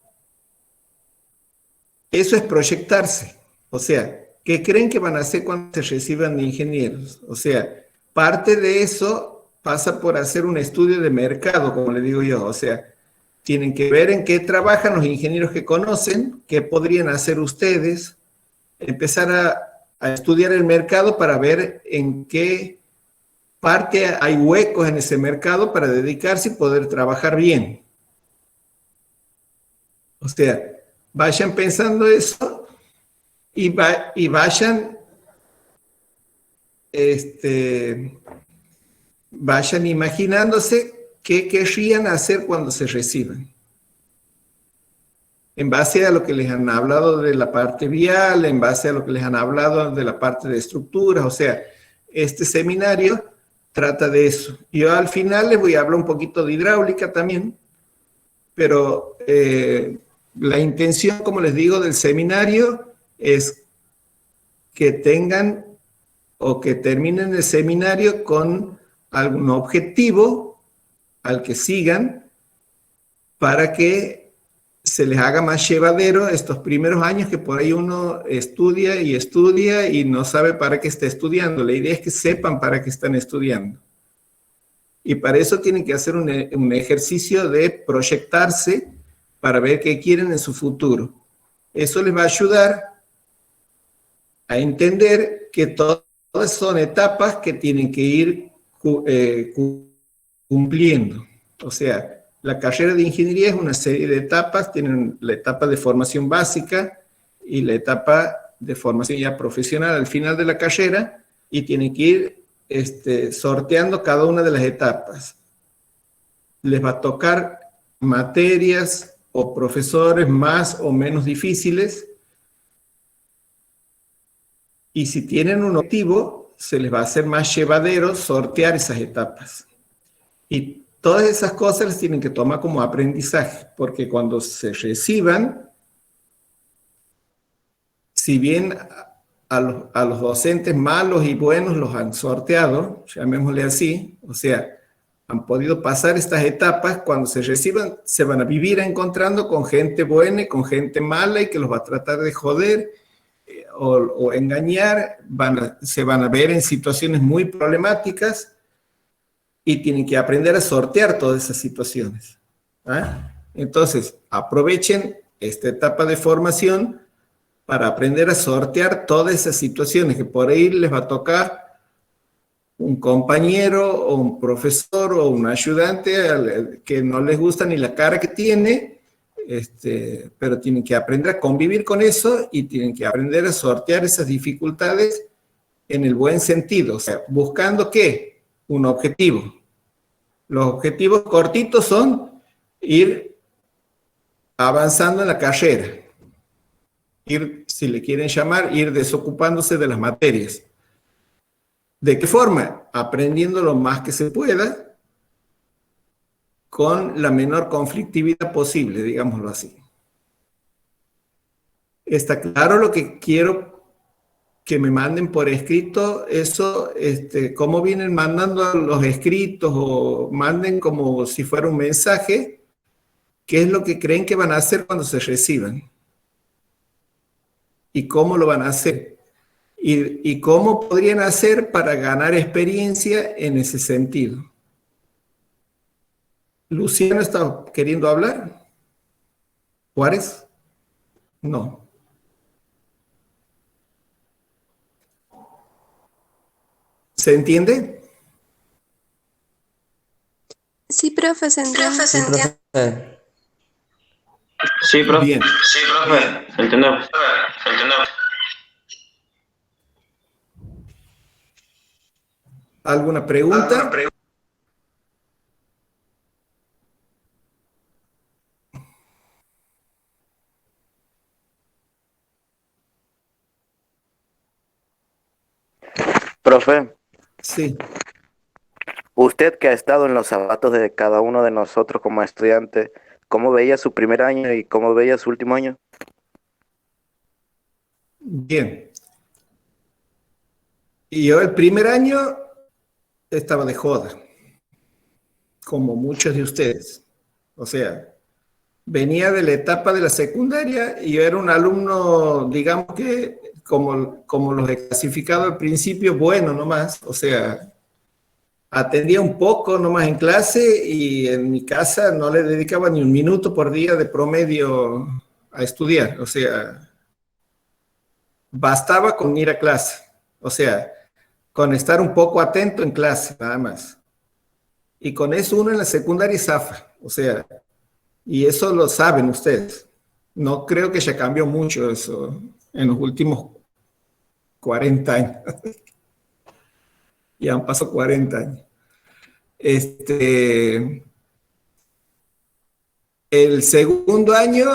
Eso es proyectarse. O sea, ¿qué creen que van a hacer cuando se reciban de ingenieros? O sea, parte de eso pasa por hacer un estudio de mercado, como le digo yo. O sea, tienen que ver en qué trabajan los ingenieros que conocen, qué podrían hacer ustedes, empezar a estudiar el mercado para ver en qué parte hay huecos en ese mercado para dedicarse y poder trabajar bien. O sea, vayan pensando eso y vayan imaginándose qué querrían hacer cuando se reciban. En base a lo que les han hablado de la parte vial, en base a lo que les han hablado de la parte de estructuras, o sea, este seminario trata de eso. Yo al final les voy a hablar un poquito de hidráulica también, pero la intención, como les digo, del seminario es que tengan o que terminen el seminario con algún objetivo al que sigan para que se les haga más llevadero estos primeros años que por ahí uno estudia y no sabe para qué está estudiando. La idea es que sepan para qué están estudiando. Y para eso tienen que hacer un ejercicio de proyectarse para ver qué quieren en su futuro. Eso les va a ayudar a entender que todas son etapas que tienen que ir cumpliendo. O sea, la carrera de ingeniería es una serie de etapas. Tienen la etapa de formación básica y la etapa de formación ya profesional al final de la carrera, y tienen que ir sorteando cada una de las etapas. Les va a tocar materias o profesores más o menos difíciles, y si tienen un objetivo, se les va a hacer más llevadero sortear esas etapas. Y todas esas cosas las tienen que tomar como aprendizaje, porque cuando se reciban, si bien a los docentes malos y buenos los han sorteado, llamémosle así, o sea, han podido pasar estas etapas, cuando se reciban se van a vivir encontrando con gente buena y con gente mala y que los va a tratar de joder o engañar, se van a ver en situaciones muy problemáticas y tienen que aprender a sortear todas esas situaciones. ¿Ah? Entonces, aprovechen esta etapa de formación para aprender a sortear todas esas situaciones que por ahí les va a tocar un compañero o un profesor o un ayudante que no les gusta ni la cara que tiene, pero tienen que aprender a convivir con eso y tienen que aprender a sortear esas dificultades en el buen sentido. O sea, buscando ¿qué? Un objetivo. Los objetivos cortitos son ir avanzando en la carrera. Ir, si le quieren llamar, ir desocupándose de las materias. ¿De qué forma? Aprendiendo lo más que se pueda, con la menor conflictividad posible, digámoslo así. ¿Está claro lo que quiero que me manden por escrito? Eso, cómo vienen mandando los escritos o manden como si fuera un mensaje, ¿qué es lo que creen que van a hacer cuando se reciban? ¿Y cómo lo van a hacer? ¿Y cómo podrían hacer para ganar experiencia en ese sentido? ¿Luciano está queriendo hablar? ¿Juárez? No. ¿Se entiende? Sí, profe, se entiende. Sí, profe. Sí, profe. Bien. Sí, profe. Entendemos. ¿Alguna pregunta? Profe, Sí. usted que ha estado en los zapatos de cada uno de nosotros como estudiante, ¿cómo veía su primer año y cómo veía su último año? Bien. Y yo el primer año estaba de joda, como muchos de ustedes. O sea, venía de la etapa de la secundaria y yo era un alumno, digamos que, como los he clasificado al principio, bueno nomás. O sea, atendía un poco nomás en clase y en mi casa no le dedicaba ni un minuto por día de promedio a estudiar. O sea, bastaba con ir a clase. O sea, con estar un poco atento en clase, nada más. Y con eso uno en la secundaria zafa. O sea, y eso lo saben ustedes. No creo que ya cambió mucho eso en los últimos 40 años. Ya han pasado 40 años. El segundo año,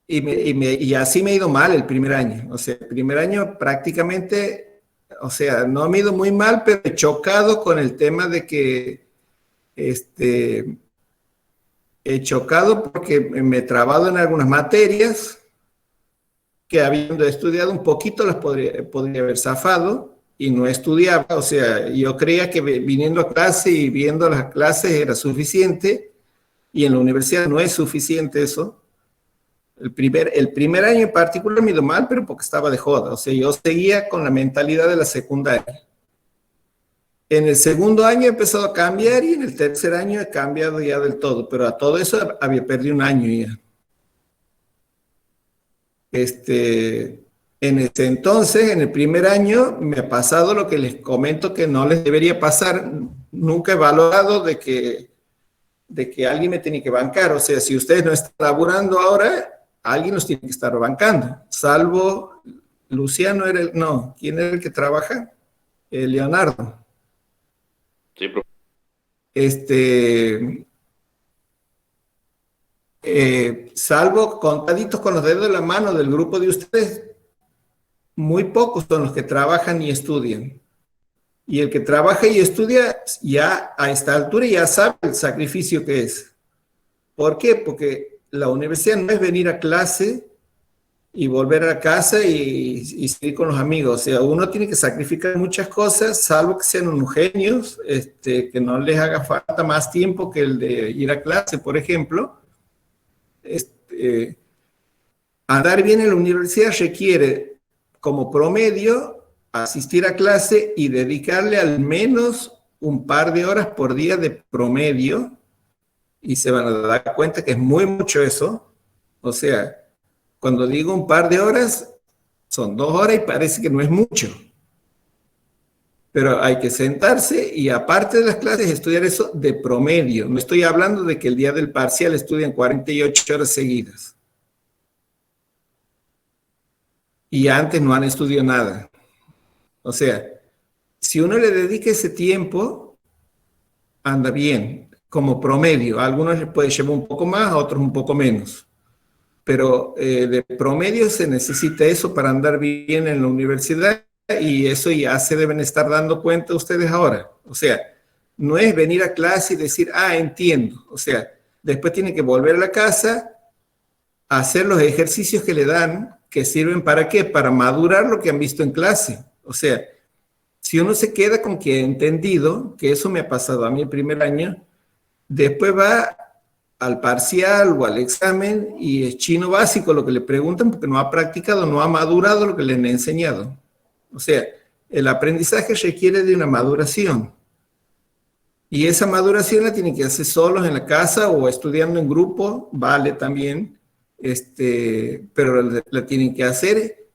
y así me ha ido mal el primer año. O sea, el primer año prácticamente, o sea, no me ha ido muy mal, pero he chocado con el tema de que, he chocado porque me he trabado en algunas materias que habiendo estudiado un poquito las podría haber zafado y no estudiaba. O sea, yo creía que viniendo a clase y viendo las clases era suficiente y en la universidad no es suficiente eso. El primer año en particular me ido mal, pero porque estaba de joda. O sea, yo seguía con la mentalidad de la secundaria. En el segundo año he empezado a cambiar y en el tercer año he cambiado ya del todo, pero a todo eso había perdido un año ya. En ese entonces, en el primer año, me ha pasado lo que les comento que no les debería pasar. Nunca he valorado de que alguien me tiene que bancar. O sea, si ustedes no están laburando ahora, alguien los tiene que estar bancando. Salvo Luciano no, ¿quién era el que trabaja? Leonardo. Sí, profe. Salvo contaditos con los dedos de la mano del grupo de ustedes, muy pocos son los que trabajan y estudian. Y el que trabaja y estudia ya a esta altura ya sabe el sacrificio que es. ¿Por qué? Porque la universidad no es venir a clase y volver a casa y seguir con los amigos. O sea, uno tiene que sacrificar muchas cosas, salvo que sean unos genios, que no les haga falta más tiempo que el de ir a clase, por ejemplo. Andar bien en la universidad requiere, como promedio, asistir a clase y dedicarle al menos un par de horas por día de promedio, y se van a dar cuenta que es muy mucho eso. O sea, cuando digo un par de horas, son 2 horas y parece que no es mucho. Pero hay que sentarse y aparte de las clases estudiar eso de promedio. No estoy hablando de que el día del parcial estudian 48 horas seguidas. Y antes no han estudiado nada. O sea, si uno le dedica ese tiempo, anda bien, como promedio. A algunos les puede llevar un poco más, a otros un poco menos. Pero de promedio se necesita eso para andar bien en la universidad y eso ya se deben estar dando cuenta ustedes ahora. O sea, no es venir a clase y decir, entiendo. O sea, después tienen que volver a la casa, hacer los ejercicios que le dan, que sirven ¿para qué? Para madurar lo que han visto en clase. O sea, si uno se queda con que ha entendido, que eso me ha pasado a mí el primer año, después va al parcial o al examen y es chino básico lo que le preguntan porque no ha practicado, no ha madurado lo que le han enseñado. O sea, el aprendizaje requiere de una maduración. Y esa maduración la tienen que hacer solos en la casa o estudiando en grupo, vale también, pero la tienen que hacer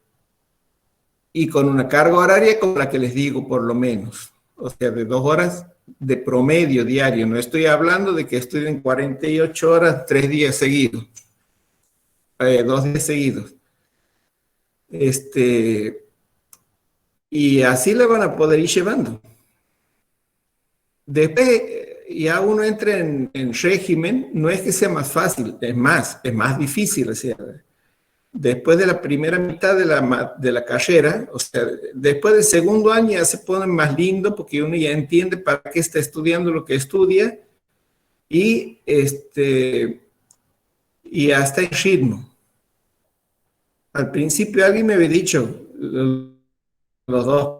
y con una carga horaria como la que les digo, por lo menos. O sea, de 2 horas de promedio diario. No estoy hablando de que estudien 48 horas 3 días seguidos. 2 días seguidos. Y así le van a poder ir llevando. Después ya uno entra en régimen, no es que sea más fácil, es más difícil. O sea, después de la primera mitad de la carrera, o sea, después del segundo año ya se pone más lindo porque uno ya entiende para qué está estudiando lo que estudia y hasta en ritmo. Al principio alguien me había dicho, los 2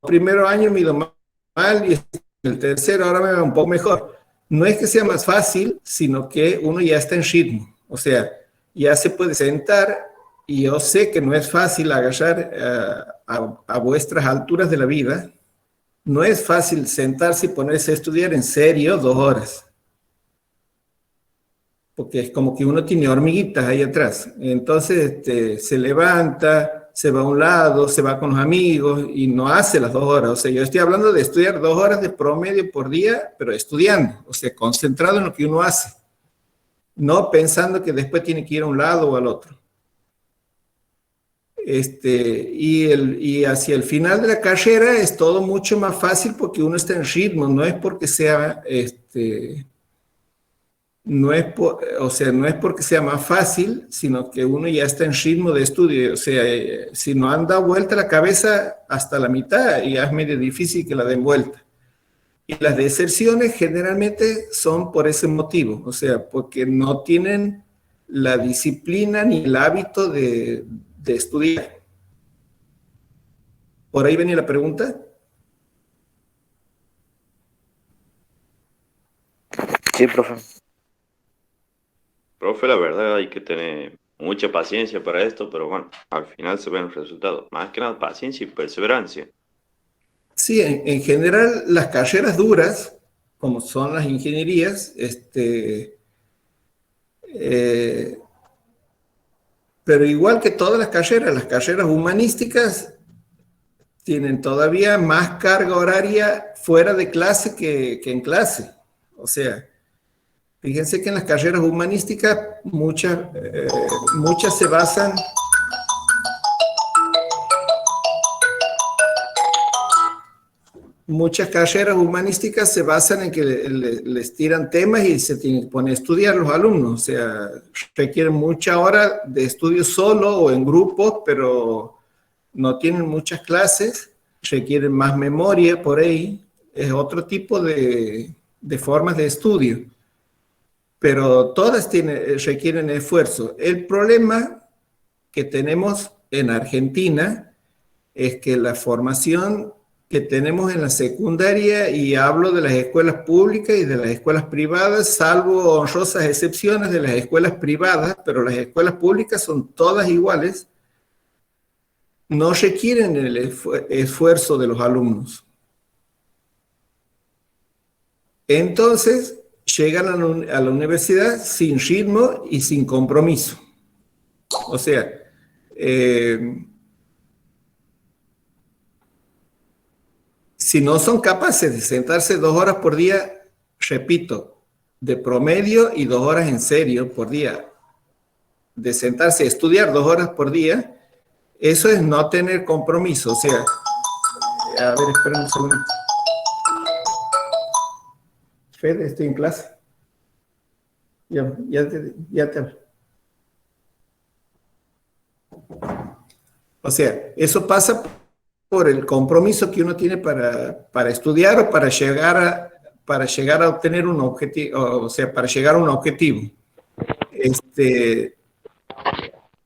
primeros años me iba mal y el tercero ahora me va un poco mejor. No es que sea más fácil, sino que uno ya está en ritmo. O sea, ya se puede sentar y yo sé que no es fácil agarrar a vuestras alturas de la vida. No es fácil sentarse y ponerse a estudiar en serio 2 horas. Porque es como que uno tiene hormiguitas ahí atrás. Entonces se levanta, se va a un lado, se va con los amigos y no hace las 2 horas. O sea, yo estoy hablando de estudiar 2 horas de promedio por día, pero estudiando, o sea, concentrado en lo que uno hace. No pensando que después tiene que ir a un lado o al otro. Y hacia el final de la carrera es todo mucho más fácil porque uno está en ritmo, no es porque sea no es, no es porque sea más fácil, sino que uno ya está en ritmo de estudio. O sea, si no han dado vuelta la cabeza hasta la mitad, ya es medio difícil que la den vuelta. Y las deserciones generalmente son por ese motivo, o sea, porque no tienen la disciplina ni el hábito de estudiar. ¿Por ahí venía la pregunta? Sí, profe. Profe, la verdad hay que tener mucha paciencia para esto, pero bueno, al final se ven los resultados. Más que nada paciencia y perseverancia. Sí, en general las carreras duras, como son las ingenierías, pero igual que todas las carreras humanísticas tienen todavía más carga horaria fuera de clase que en clase. O sea, fíjense que en las carreras humanísticas muchas se basan... Muchas carreras humanísticas se basan en que les tiran temas y se tienen que poner a estudiar los alumnos. O sea, requieren mucha hora de estudio solo o en grupos, pero no tienen muchas clases, requieren más memoria por ahí. Es otro tipo de formas de estudio. Pero todas requieren esfuerzo. El problema que tenemos en Argentina es que la formación que tenemos en la secundaria, y hablo de las escuelas públicas y de las escuelas privadas, salvo honrosas excepciones de las escuelas privadas, pero las escuelas públicas son todas iguales, no requieren el esfuerzo de los alumnos. Entonces, llegan a la universidad sin ritmo y sin compromiso. O sea, si no son capaces de sentarse 2 horas por día, repito, de promedio y 2 horas en serio por día, de sentarse a estudiar 2 horas por día, eso es no tener compromiso. O sea, a ver, esperen un segundo. Fede, estoy en clase. Ya te hablo. O sea, eso pasa por el compromiso que uno tiene para estudiar o para llegar a obtener un objetivo, o sea, para llegar a un objetivo.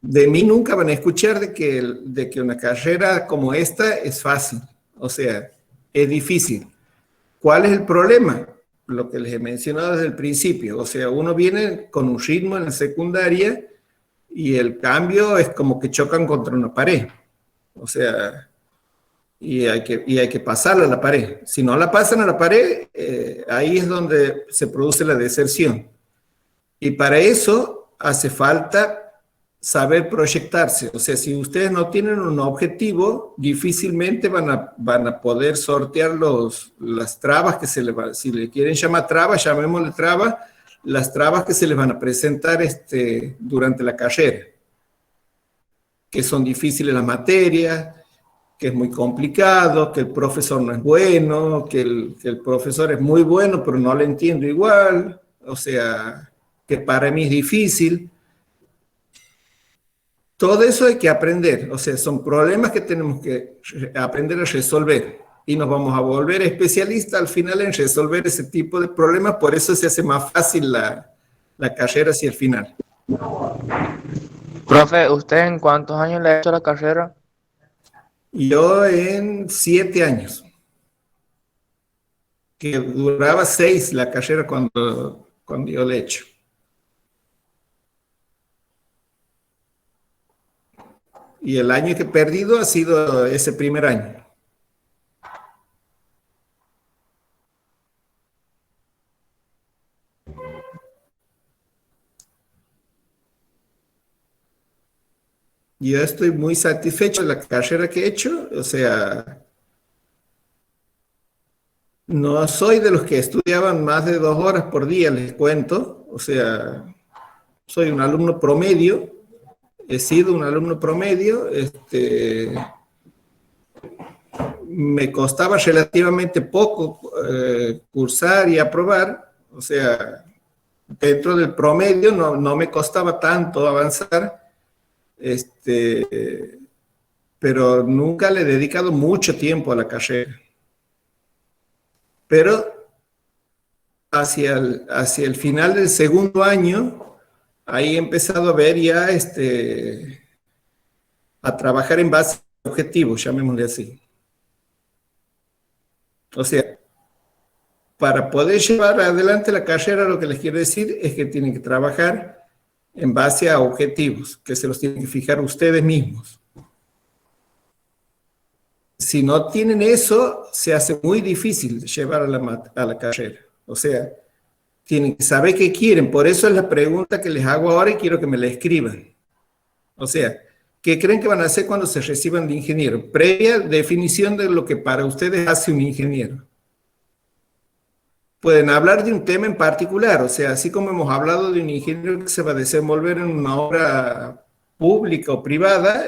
De mí nunca van a escuchar de que una carrera como esta es fácil, o sea, es difícil. ¿Cuál es el problema? Lo que les he mencionado desde el principio, o sea, uno viene con un ritmo en la secundaria y el cambio es como que chocan contra una pared, o sea... Y hay que pasarla a la pared. Si no la pasan a la pared, ahí es donde se produce la deserción. Y para eso hace falta saber proyectarse. O sea, si ustedes no tienen un objetivo, difícilmente van a poder sortear las trabas que se les van, si le quieren llamar trabas, llamémosle trabas, las trabas que se les van a presentar durante la carrera. Que son difíciles las materias, que es muy complicado, que el profesor no es bueno, que el profesor es muy bueno, pero no lo entiendo igual, o sea, que para mí es difícil. Todo eso hay que aprender, o sea, son problemas que tenemos que aprender a resolver y nos vamos a volver especialistas al final en resolver ese tipo de problemas, por eso se hace más fácil la carrera hacia el final. Profe, ¿usted en cuántos años le ha hecho la carrera? Yo en 7 años, que duraba 6 la carrera cuando yo le he hecho. Y el año que he perdido ha sido ese primer año. Yo estoy muy satisfecho de la carrera que he hecho, o sea, no soy de los que estudiaban más de 2 horas por día, les cuento, o sea, soy un alumno promedio, he sido un alumno promedio, me costaba relativamente poco cursar y aprobar, o sea, dentro del promedio, no me costaba tanto avanzar, pero nunca le he dedicado mucho tiempo a la carrera. Pero hacia el final del segundo año, ahí he empezado a ver ya, a trabajar en base a objetivos, llamémosle así. O sea, para poder llevar adelante la carrera, lo que les quiero decir es que tienen que trabajar en base a objetivos, que se los tienen que fijar ustedes mismos. Si no tienen eso, se hace muy difícil llevar a la carrera. O sea, tienen que saber qué quieren. Por eso es la pregunta que les hago ahora y quiero que me la escriban. O sea, ¿qué creen que van a hacer cuando se reciban de ingeniero? Previa definición de lo que para ustedes hace un ingeniero. Pueden hablar de un tema en particular, o sea, así como hemos hablado de un ingeniero que se va a desenvolver en una obra pública o privada,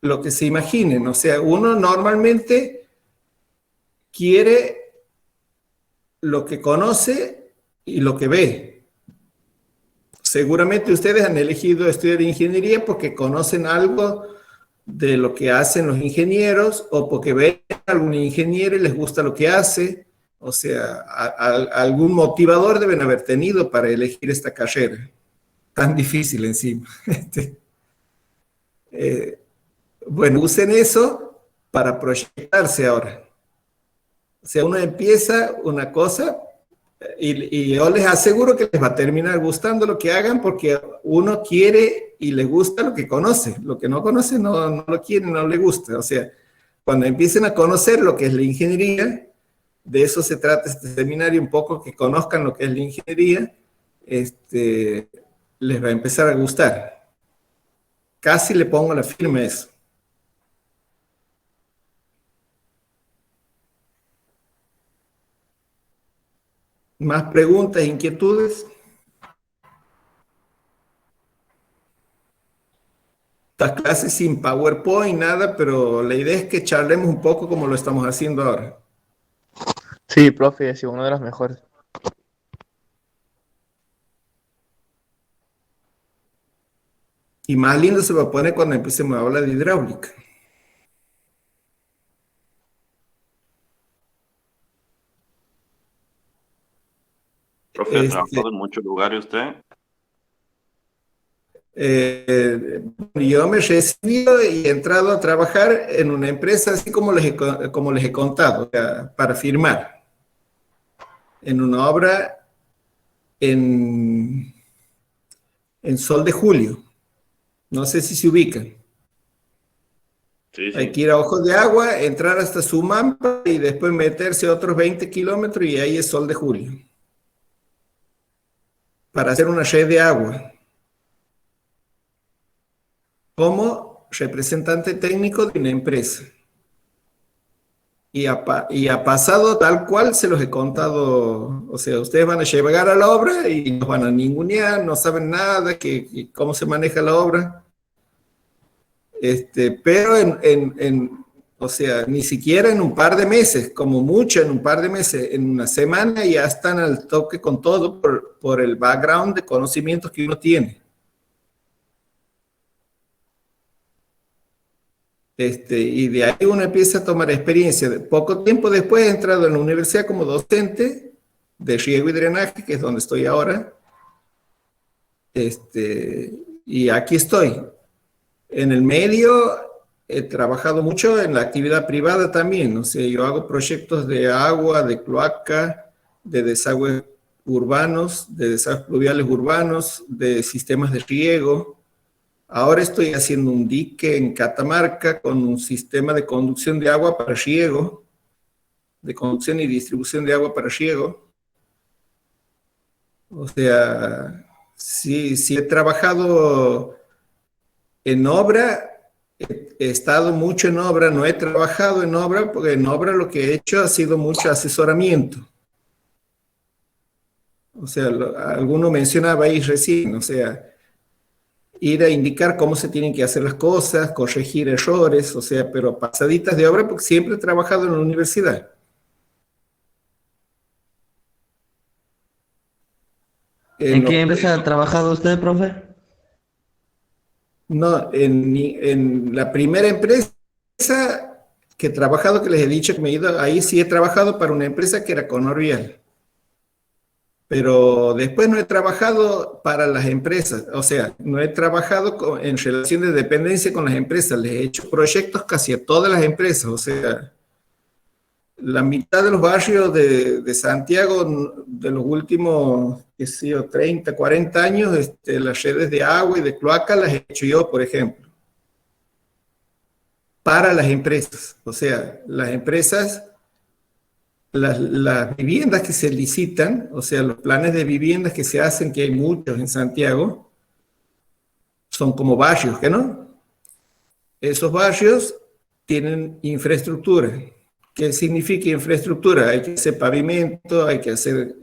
lo que se imaginen. O sea, uno normalmente quiere lo que conoce y lo que ve. Seguramente ustedes han elegido estudiar ingeniería porque conocen algo de lo que hacen los ingenieros o porque ven a algún ingeniero y les gusta lo que hace. O sea, algún motivador deben haber tenido para elegir esta carrera. Tan difícil encima. Bueno, usen eso para proyectarse ahora. O sea, uno empieza una cosa y yo les aseguro que les va a terminar gustando lo que hagan porque uno quiere y le gusta lo que conoce. Lo que no conoce no lo quiere, no le gusta. O sea, cuando empiecen a conocer lo que es la ingeniería, de eso se trata este seminario, un poco que conozcan lo que es la ingeniería, les va a empezar a gustar. Casi le pongo la firma a eso. ¿Más preguntas, inquietudes? Estas clases sin PowerPoint, nada, pero la idea es que charlemos un poco como lo estamos haciendo ahora. Sí, profe, ha sido uno de los mejores. Y más lindo se va a poner cuando empecemos a hablar de hidráulica. Profe, ¿ha trabajado en muchos lugares usted? Yo me he recibido y he entrado a trabajar en una empresa, así como les he contado, o sea, para firmar. En una obra en Sol de Julio. No sé si se ubican. Sí, sí. Hay que ir a Ojos de Agua, entrar hasta Sumampa y después meterse otros 20 kilómetros y ahí es Sol de Julio. Para hacer una red de agua. Como representante técnico de una empresa. Y ha pasado tal cual se los he contado. O sea, ustedes van a llegar a la obra y nos van a ningunear, no saben nada, cómo se maneja la obra. Pero o sea, ni siquiera en un par de meses, como mucho en un par de meses, en una semana ya están al toque con todo por el background de conocimientos que uno tiene. Y de ahí uno empieza a tomar experiencia. Poco tiempo después he entrado en la universidad como docente de riego y drenaje, que es donde estoy ahora. Y aquí estoy. En el medio he trabajado mucho en la actividad privada también. O sea, yo hago proyectos de agua, de cloaca, de desagües urbanos, de desagües pluviales urbanos, de sistemas de riego. Ahora estoy haciendo un dique en Catamarca con un sistema de conducción de agua para riego, de conducción y distribución de agua para riego. O sea, sí he trabajado en obra, he estado mucho en obra, no he trabajado en obra, porque en obra lo que he hecho ha sido mucho asesoramiento. O sea, alguno mencionaba ahí recién, o sea, ir a indicar cómo se tienen que hacer las cosas, corregir errores, o sea, pero pasaditas de obra, porque siempre he trabajado en la universidad. ¿En qué empresa ha trabajado usted, profe? No, en la primera empresa que he trabajado, que les he dicho que me he ido, ahí sí he trabajado para una empresa que era Conorvial. Pero después no he trabajado para las empresas, o sea, no he trabajado en relación de dependencia con las empresas, les he hecho proyectos casi a todas las empresas, o sea, la mitad de los barrios de Santiago de los últimos, qué sé yo, 30, 40 años, las redes de agua y de cloaca las he hecho yo, por ejemplo, para las empresas, o sea, las empresas... Las viviendas que se licitan, o sea, los planes de viviendas que se hacen, que hay muchos en Santiago, son como barrios, ¿qué no? Esos barrios tienen infraestructura. ¿Qué significa infraestructura? Hay que hacer pavimento, hay que hacer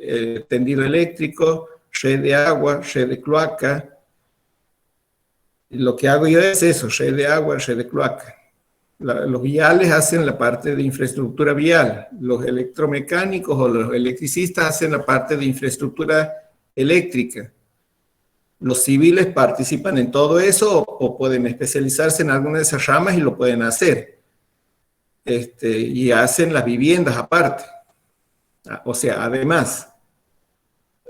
tendido eléctrico, red de agua, red de cloaca. Lo que hago yo es eso, red de agua, red de cloaca. Los viales hacen la parte de infraestructura vial, los electromecánicos o los electricistas hacen la parte de infraestructura eléctrica. Los civiles participan en todo eso o pueden especializarse en alguna de esas ramas y lo pueden hacer. Y hacen las viviendas aparte. O sea, además,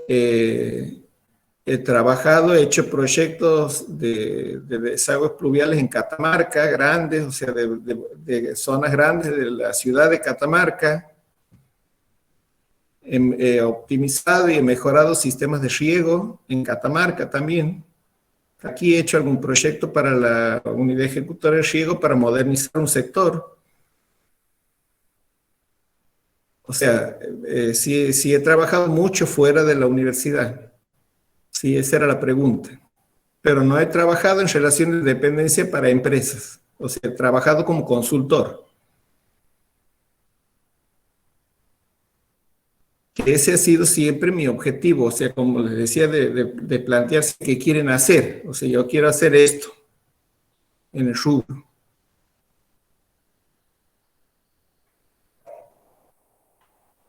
he trabajado, he hecho proyectos de desagües pluviales en Catamarca, grandes, o sea, de zonas grandes de la ciudad de Catamarca. He optimizado y he mejorado sistemas de riego en Catamarca también. Aquí he hecho algún proyecto para la unidad ejecutora de riego para modernizar un sector. O sea, sí he trabajado mucho fuera de la universidad. Sí, esa era la pregunta. Pero no he trabajado en relación de dependencia para empresas. O sea, he trabajado como consultor. Que ese ha sido siempre mi objetivo. O sea, como les decía, de plantearse qué quieren hacer. O sea, yo quiero hacer esto en el rubro.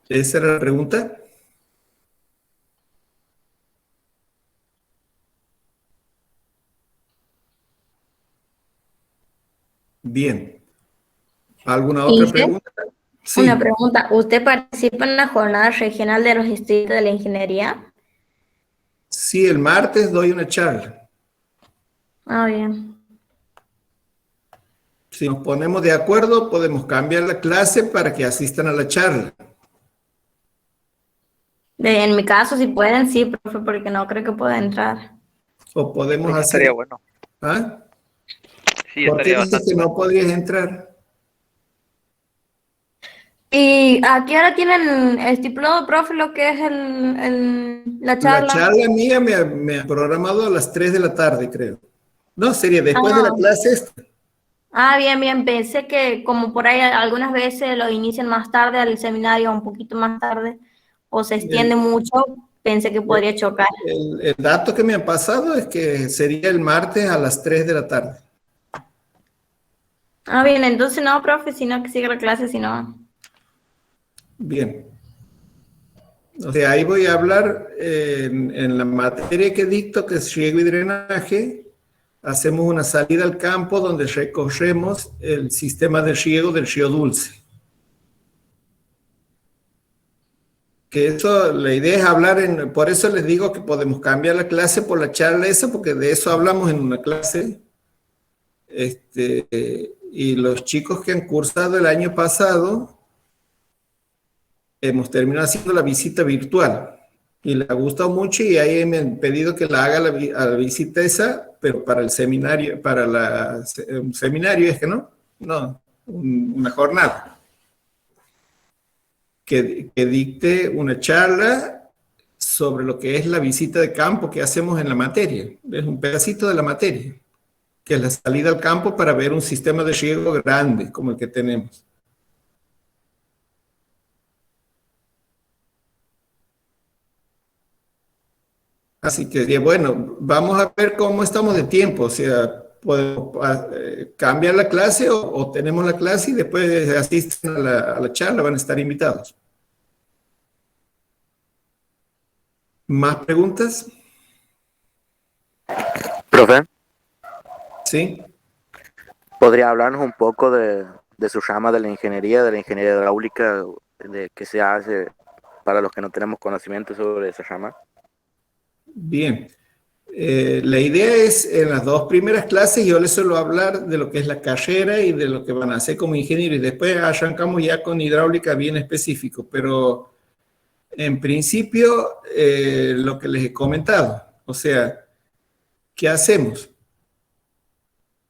¿Esa era la pregunta? Bien. ¿Alguna otra pregunta? Sí. Una pregunta. ¿Usted participa en la jornada regional de los estudiantes de la ingeniería? Sí, el martes doy una charla. Ah, bien. Si nos ponemos de acuerdo, podemos cambiar la clase para que asistan a la charla. En mi caso, si pueden, sí, profe, porque no creo que pueda entrar. O podemos hacer... Estaría bueno. ¿Ah? Sí, ¿Por qué estaría dices bastante que no bueno. podrías entrar? ¿Y a qué hora tienen estipulado, profe, lo que es la charla? La charla mía me ha programado a las 3 de la tarde, creo. No, sería después de la clase esta. Ah, bien, bien. Pensé que como por ahí algunas veces lo inician más tarde al seminario, un poquito más tarde, o se extiende mucho, pensé que podría chocar. El dato que me han pasado es que sería el martes a las 3 de la tarde. Ah, bien, entonces no, profe, sino que siga la clase, si no. Bien. O sea, ahí voy a hablar en la materia que dicto, que es riego y drenaje. Hacemos una salida al campo donde recorremos el sistema de riego del río Dulce. Que eso, la idea es hablar, por eso les digo que podemos cambiar la clase por la charla esa, porque de eso hablamos en una clase. Y los chicos que han cursado el año pasado, hemos terminado haciendo la visita virtual. Y le ha gustado mucho y ahí me han pedido que la haga la visita esa, pero para el seminario, un seminario es que no, una jornada. Que dicte una charla sobre lo que es la visita de campo que hacemos en la materia. Es un pedacito de la materia, que es la salida al campo para ver un sistema de riego grande como el que tenemos. Así que, bueno, vamos a ver cómo estamos de tiempo. O sea, podemos cambiar la clase o tenemos la clase y después asisten a la charla, van a estar invitados. ¿Más preguntas? Profe, Sí. ¿podría hablarnos un poco de su rama de la ingeniería hidráulica, de qué se hace para los que no tenemos conocimiento sobre esa rama? Bien. La idea es, en las 2 primeras clases yo les suelo hablar de lo que es la carrera y de lo que van a hacer como ingeniero, y después arrancamos ya con hidráulica bien específico, pero en principio lo que les he comentado, o sea, ¿qué hacemos?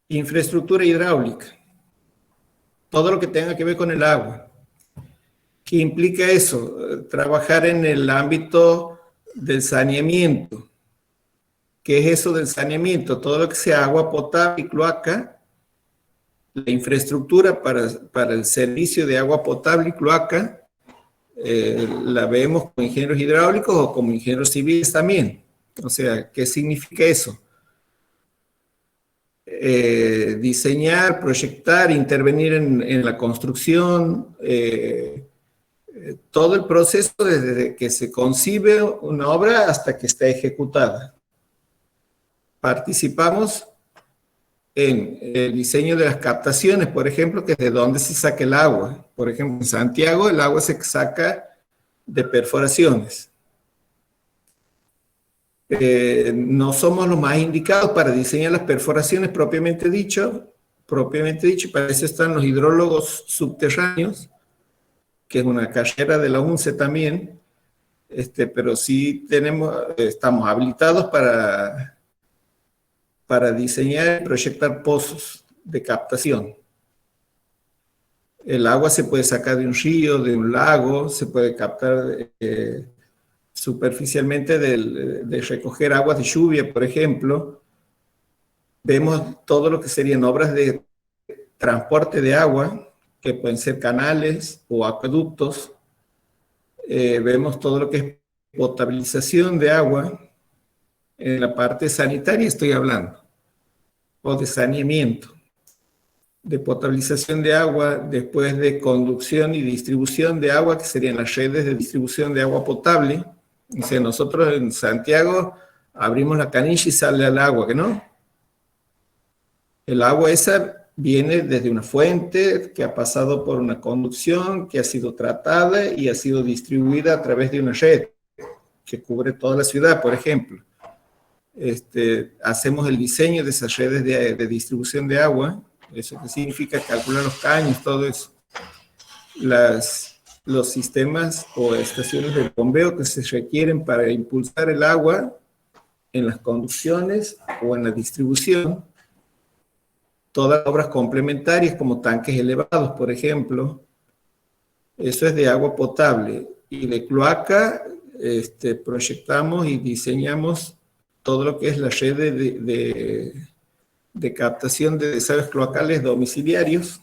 Infraestructura hidráulica, todo lo que tenga que ver con el agua. ¿Qué implica eso? Trabajar en el ámbito del saneamiento. ¿Qué es eso del saneamiento? Todo lo que sea agua potable y cloaca, la infraestructura para el servicio de agua potable y cloaca, la vemos como ingenieros hidráulicos o como ingenieros civiles también. O sea, ¿qué significa eso? Diseñar, proyectar, intervenir en la construcción, todo el proceso desde que se concibe una obra hasta que está ejecutada. Participamos en el diseño de las captaciones, por ejemplo, que es de dónde se saca el agua. Por ejemplo, en Santiago el agua se saca de perforaciones. No somos los más indicados para diseñar las perforaciones propiamente dicho, para eso están los hidrólogos subterráneos, que es una carrera de la UNCE también, pero sí estamos habilitados para diseñar y proyectar pozos de captación. El agua se puede sacar de un río, de un lago, se puede captar superficialmente de recoger aguas de lluvia, por ejemplo. Vemos todo lo que serían obras de transporte de agua, que pueden ser canales o acueductos. Vemos todo lo que es potabilización de agua. En la parte sanitaria estoy hablando, o de saneamiento, de potabilización de agua, después de conducción y distribución de agua, que serían las redes de distribución de agua potable. O sea, nosotros en Santiago abrimos la canilla y sale al agua, ¿que no? El agua esa viene desde una fuente que ha pasado por una conducción, que ha sido tratada y ha sido distribuida a través de una red que cubre toda la ciudad, por ejemplo. Hacemos el diseño de esas redes de distribución de agua. Eso que significa calcular los caños, todo eso. Los sistemas o estaciones de bombeo que se requieren para impulsar el agua en las conducciones o en la distribución. Todas obras complementarias como tanques elevados, por ejemplo. Eso es de agua potable. Y de cloaca, proyectamos y diseñamos todo lo que es la red de captación de desagües cloacales domiciliarios,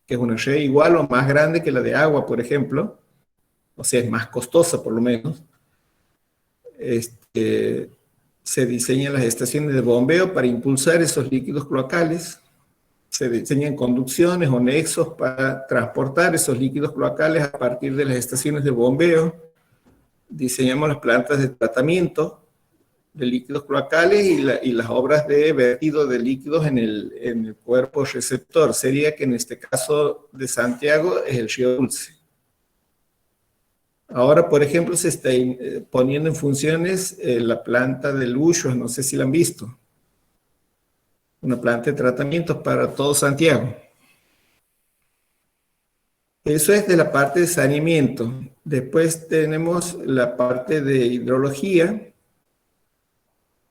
que es una red igual o más grande que la de agua, por ejemplo. O sea, es más costosa por lo menos. Se diseñan las estaciones de bombeo para impulsar esos líquidos cloacales. Se diseñan conducciones o nexos para transportar esos líquidos cloacales a partir de las estaciones de bombeo. Diseñamos las plantas de tratamiento de líquidos cloacales y las obras de vertido de líquidos en el cuerpo receptor. Sería que en este caso de Santiago es el río Dulce. Ahora, por ejemplo, se está poniendo en funciones la planta de Luyos, no sé si la han visto. Una planta de tratamientos para todo Santiago. Eso es de la parte de saneamiento. Después tenemos la parte de hidrología,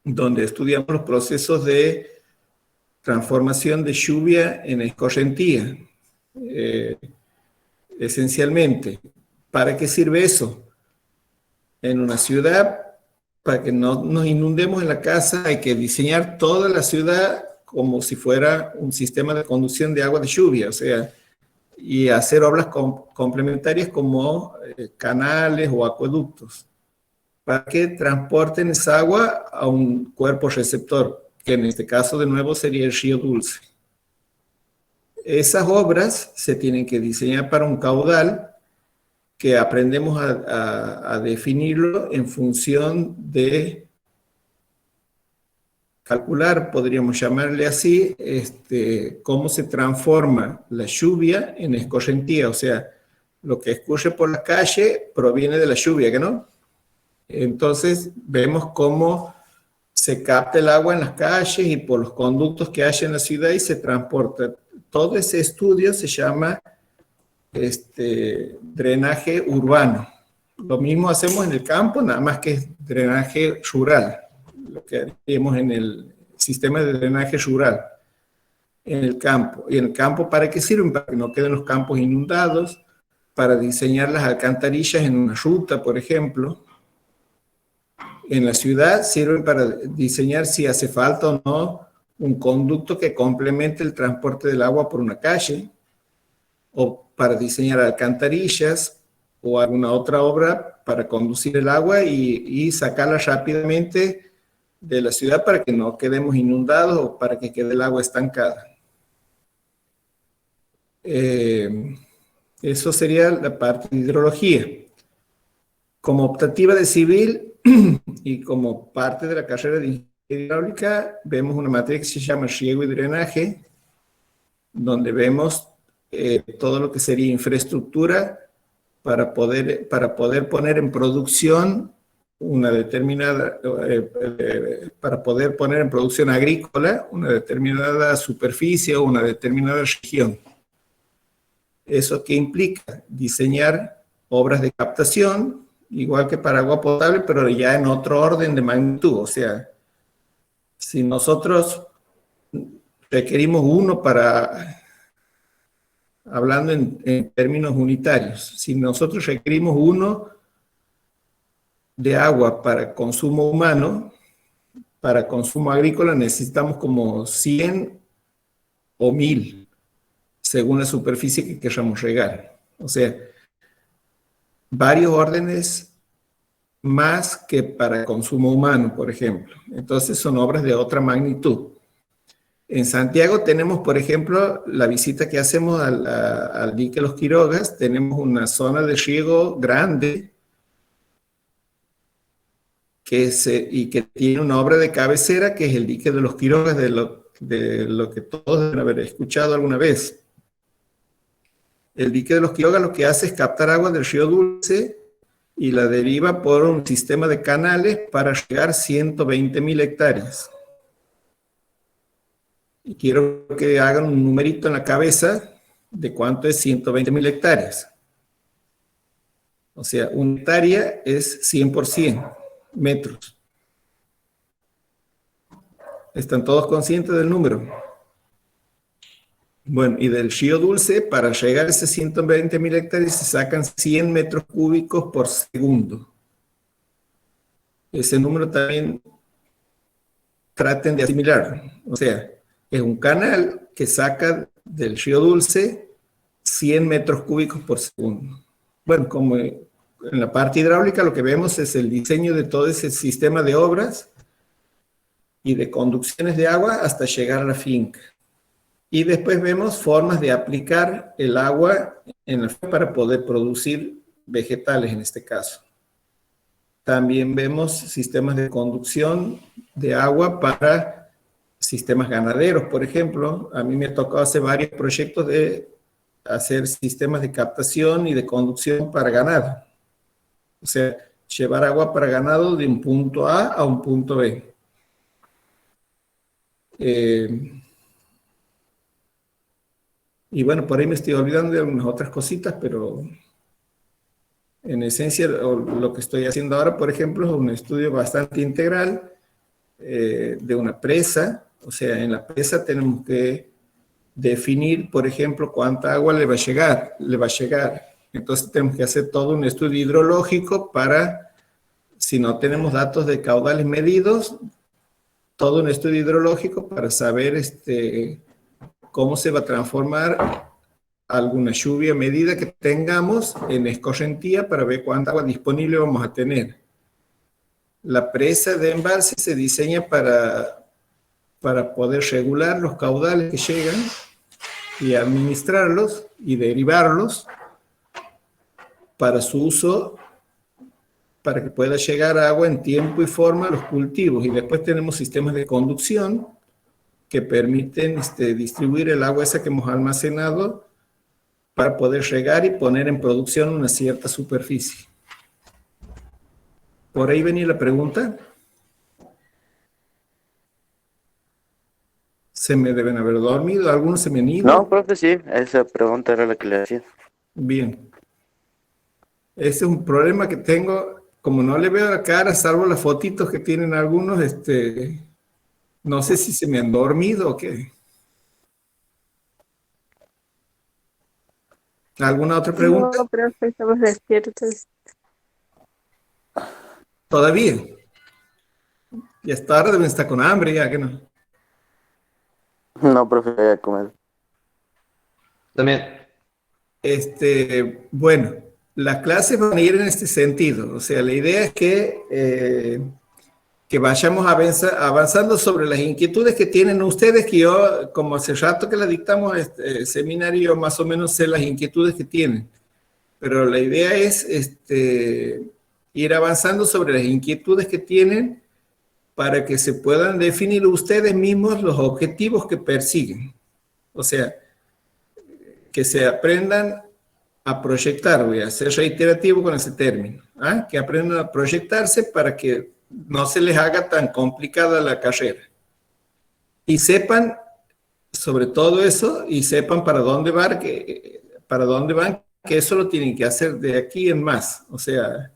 donde estudiamos los procesos de transformación de lluvia en escorrentía. Esencialmente, ¿para qué sirve eso? En una ciudad, para que no nos inundemos en la casa, hay que diseñar toda la ciudad como si fuera un sistema de conducción de agua de lluvia, o sea, y hacer obras complementarias como canales o acueductos, para que transporten esa agua a un cuerpo receptor, que en este caso de nuevo sería el río Dulce. Esas obras se tienen que diseñar para un caudal que aprendemos a definirlo en función de calcular, podríamos llamarle así, cómo se transforma la lluvia en escorrentía, o sea, lo que escurre por la calle proviene de la lluvia, ¿no? Entonces vemos cómo se capta el agua en las calles y por los conductos que hay en la ciudad y se transporta. Todo ese estudio se llama drenaje urbano. Lo mismo hacemos en el campo, nada más que es drenaje rural, lo que haríamos en el sistema de drenaje rural, en el campo. ¿Y en el campo para qué sirven? Para que no queden los campos inundados, para diseñar las alcantarillas en una ruta, por ejemplo. En la ciudad sirven para diseñar si hace falta o no un conducto que complemente el transporte del agua por una calle, o para diseñar alcantarillas o alguna otra obra para conducir el agua y sacarla rápidamente de la ciudad para que no quedemos inundados o para que quede el agua estancada. Eso sería la parte de hidrología. Como optativa de civil y como parte de la carrera de ingeniería hidráulica, vemos una materia que se llama riego y drenaje, donde vemos todo lo que sería infraestructura para poder poner en producción una determinada, para poder poner en producción agrícola una determinada superficie o una determinada región. ¿Eso qué implica? Diseñar obras de captación, igual que para agua potable, pero ya en otro orden de magnitud. O sea, si nosotros requerimos uno para, hablando en términos unitarios, si nosotros requerimos uno de agua para consumo humano, para consumo agrícola necesitamos como 100 o 1000, según la superficie que queramos regar. O sea, varios órdenes más que para consumo humano, por ejemplo. Entonces son obras de otra magnitud. En Santiago tenemos, por ejemplo, la visita que hacemos al dique Los Quirogas, tenemos una zona de riego grande y que tiene una obra de cabecera que es el dique de Los Quirogas, de lo que todos deben haber escuchado alguna vez. El dique de Los Quirogas lo que hace es captar agua del río Dulce y la deriva por un sistema de canales para regar 120.000 hectáreas. Y quiero que hagan un numerito en la cabeza de cuánto es 120.000 hectáreas. O sea, una hectárea es 100 por 100 metros. ¿Están todos conscientes del número? Bueno, y del río Dulce, para llegar a esas 120.000 hectáreas, se sacan 100 metros cúbicos por segundo. Ese número también traten de asimilarlo. O sea, es un canal que saca del río Dulce 100 metros cúbicos por segundo. Bueno, como en la parte hidráulica lo que vemos es el diseño de todo ese sistema de obras y de conducciones de agua hasta llegar a la finca. Y después vemos formas de aplicar el agua para poder producir vegetales en este caso. También vemos sistemas de conducción de agua para sistemas ganaderos, por ejemplo. A mí me ha tocado hacer varios proyectos de hacer sistemas de captación y de conducción para ganado. O sea, llevar agua para ganado de un punto A un punto B. Y bueno, por ahí me estoy olvidando de algunas otras cositas, pero en esencia lo que estoy haciendo ahora, por ejemplo, es un estudio bastante integral de una presa. O sea, en la presa tenemos que definir, por ejemplo, cuánta agua le va a llegar. Entonces tenemos que hacer todo un estudio hidrológico para, si no tenemos datos de caudales medidos, todo un estudio hidrológico para saber cómo se va a transformar alguna lluvia medida que tengamos en escorrentía para ver cuánta agua disponible vamos a tener. La presa de embalse se diseña para poder regular los caudales que llegan y administrarlos y derivarlos para su uso, para que pueda llegar agua en tiempo y forma a los cultivos. Y después tenemos sistemas de conducción que permiten distribuir el agua esa que hemos almacenado para poder regar y poner en producción una cierta superficie. ¿Por ahí venía la pregunta? ¿Se me deben haber dormido? ¿Algunos se me han ido? No, profe, sí, esa pregunta era la que le hacía. Bien. Ese es un problema que tengo, como no le veo la cara, salvo las fotitos que tienen algunos, no sé si se me han dormido o qué. ¿Alguna otra pregunta? No, profe, estamos despiertos. ¿Todavía? Ya es tarde, deben estar con hambre ya, que no. No, profe, voy a comer. También. Bueno, las clases van a ir en este sentido. O sea, la idea es que vayamos avanzando sobre las inquietudes que tienen ustedes, que yo, como hace rato que la dictamos este seminario, más o menos sé las inquietudes que tienen. Pero la idea es ir avanzando sobre las inquietudes que tienen para que se puedan definir ustedes mismos los objetivos que persiguen. O sea, que se aprendan a proyectar, voy a ser reiterativo con ese término, que aprendan a proyectarse para que no se les haga tan complicada la carrera. Y sepan sobre todo eso, y sepan para dónde van, que eso lo tienen que hacer de aquí en más. O sea,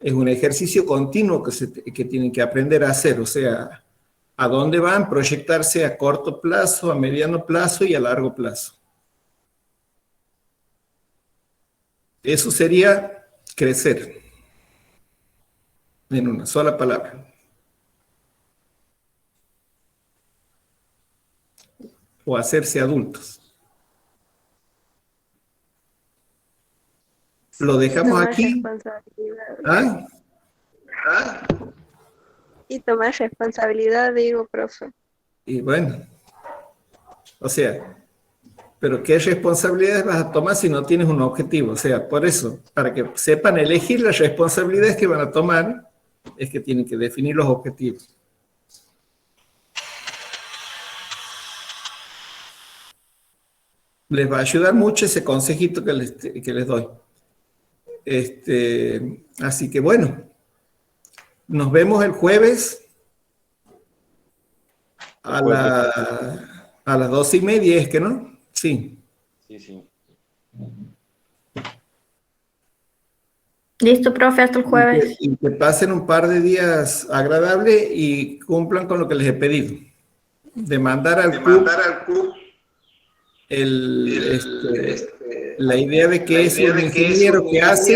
es un ejercicio continuo que tienen que aprender a hacer. O sea, a dónde van, proyectarse a corto plazo, a mediano plazo y a largo plazo. Eso sería crecer, en una sola palabra. O hacerse adultos. Lo dejamos Tomar aquí. responsabilidad. Y tomar responsabilidad, digo, profe. Y bueno, o sea, pero ¿qué responsabilidades vas a tomar si no tienes un objetivo? O sea, por eso, para que sepan elegir las responsabilidades que van a tomar, es que tienen que definir los objetivos. Les va a ayudar mucho ese consejito que les doy. Así que bueno, nos vemos el jueves a las 12:30, ¿es que no? Sí. Sí. Listo, profe, hasta el jueves. Y que pasen un par de días agradables y cumplan con lo que les he pedido. De mandar al club la idea de qué es un ingeniero que hace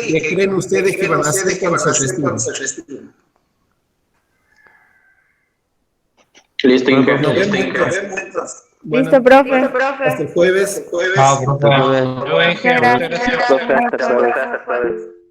y que creen ustedes que van a hacer cuando se reciban. Listo, Listo, profe. Hasta el jueves. Muchas gracias. Profe, hasta luego.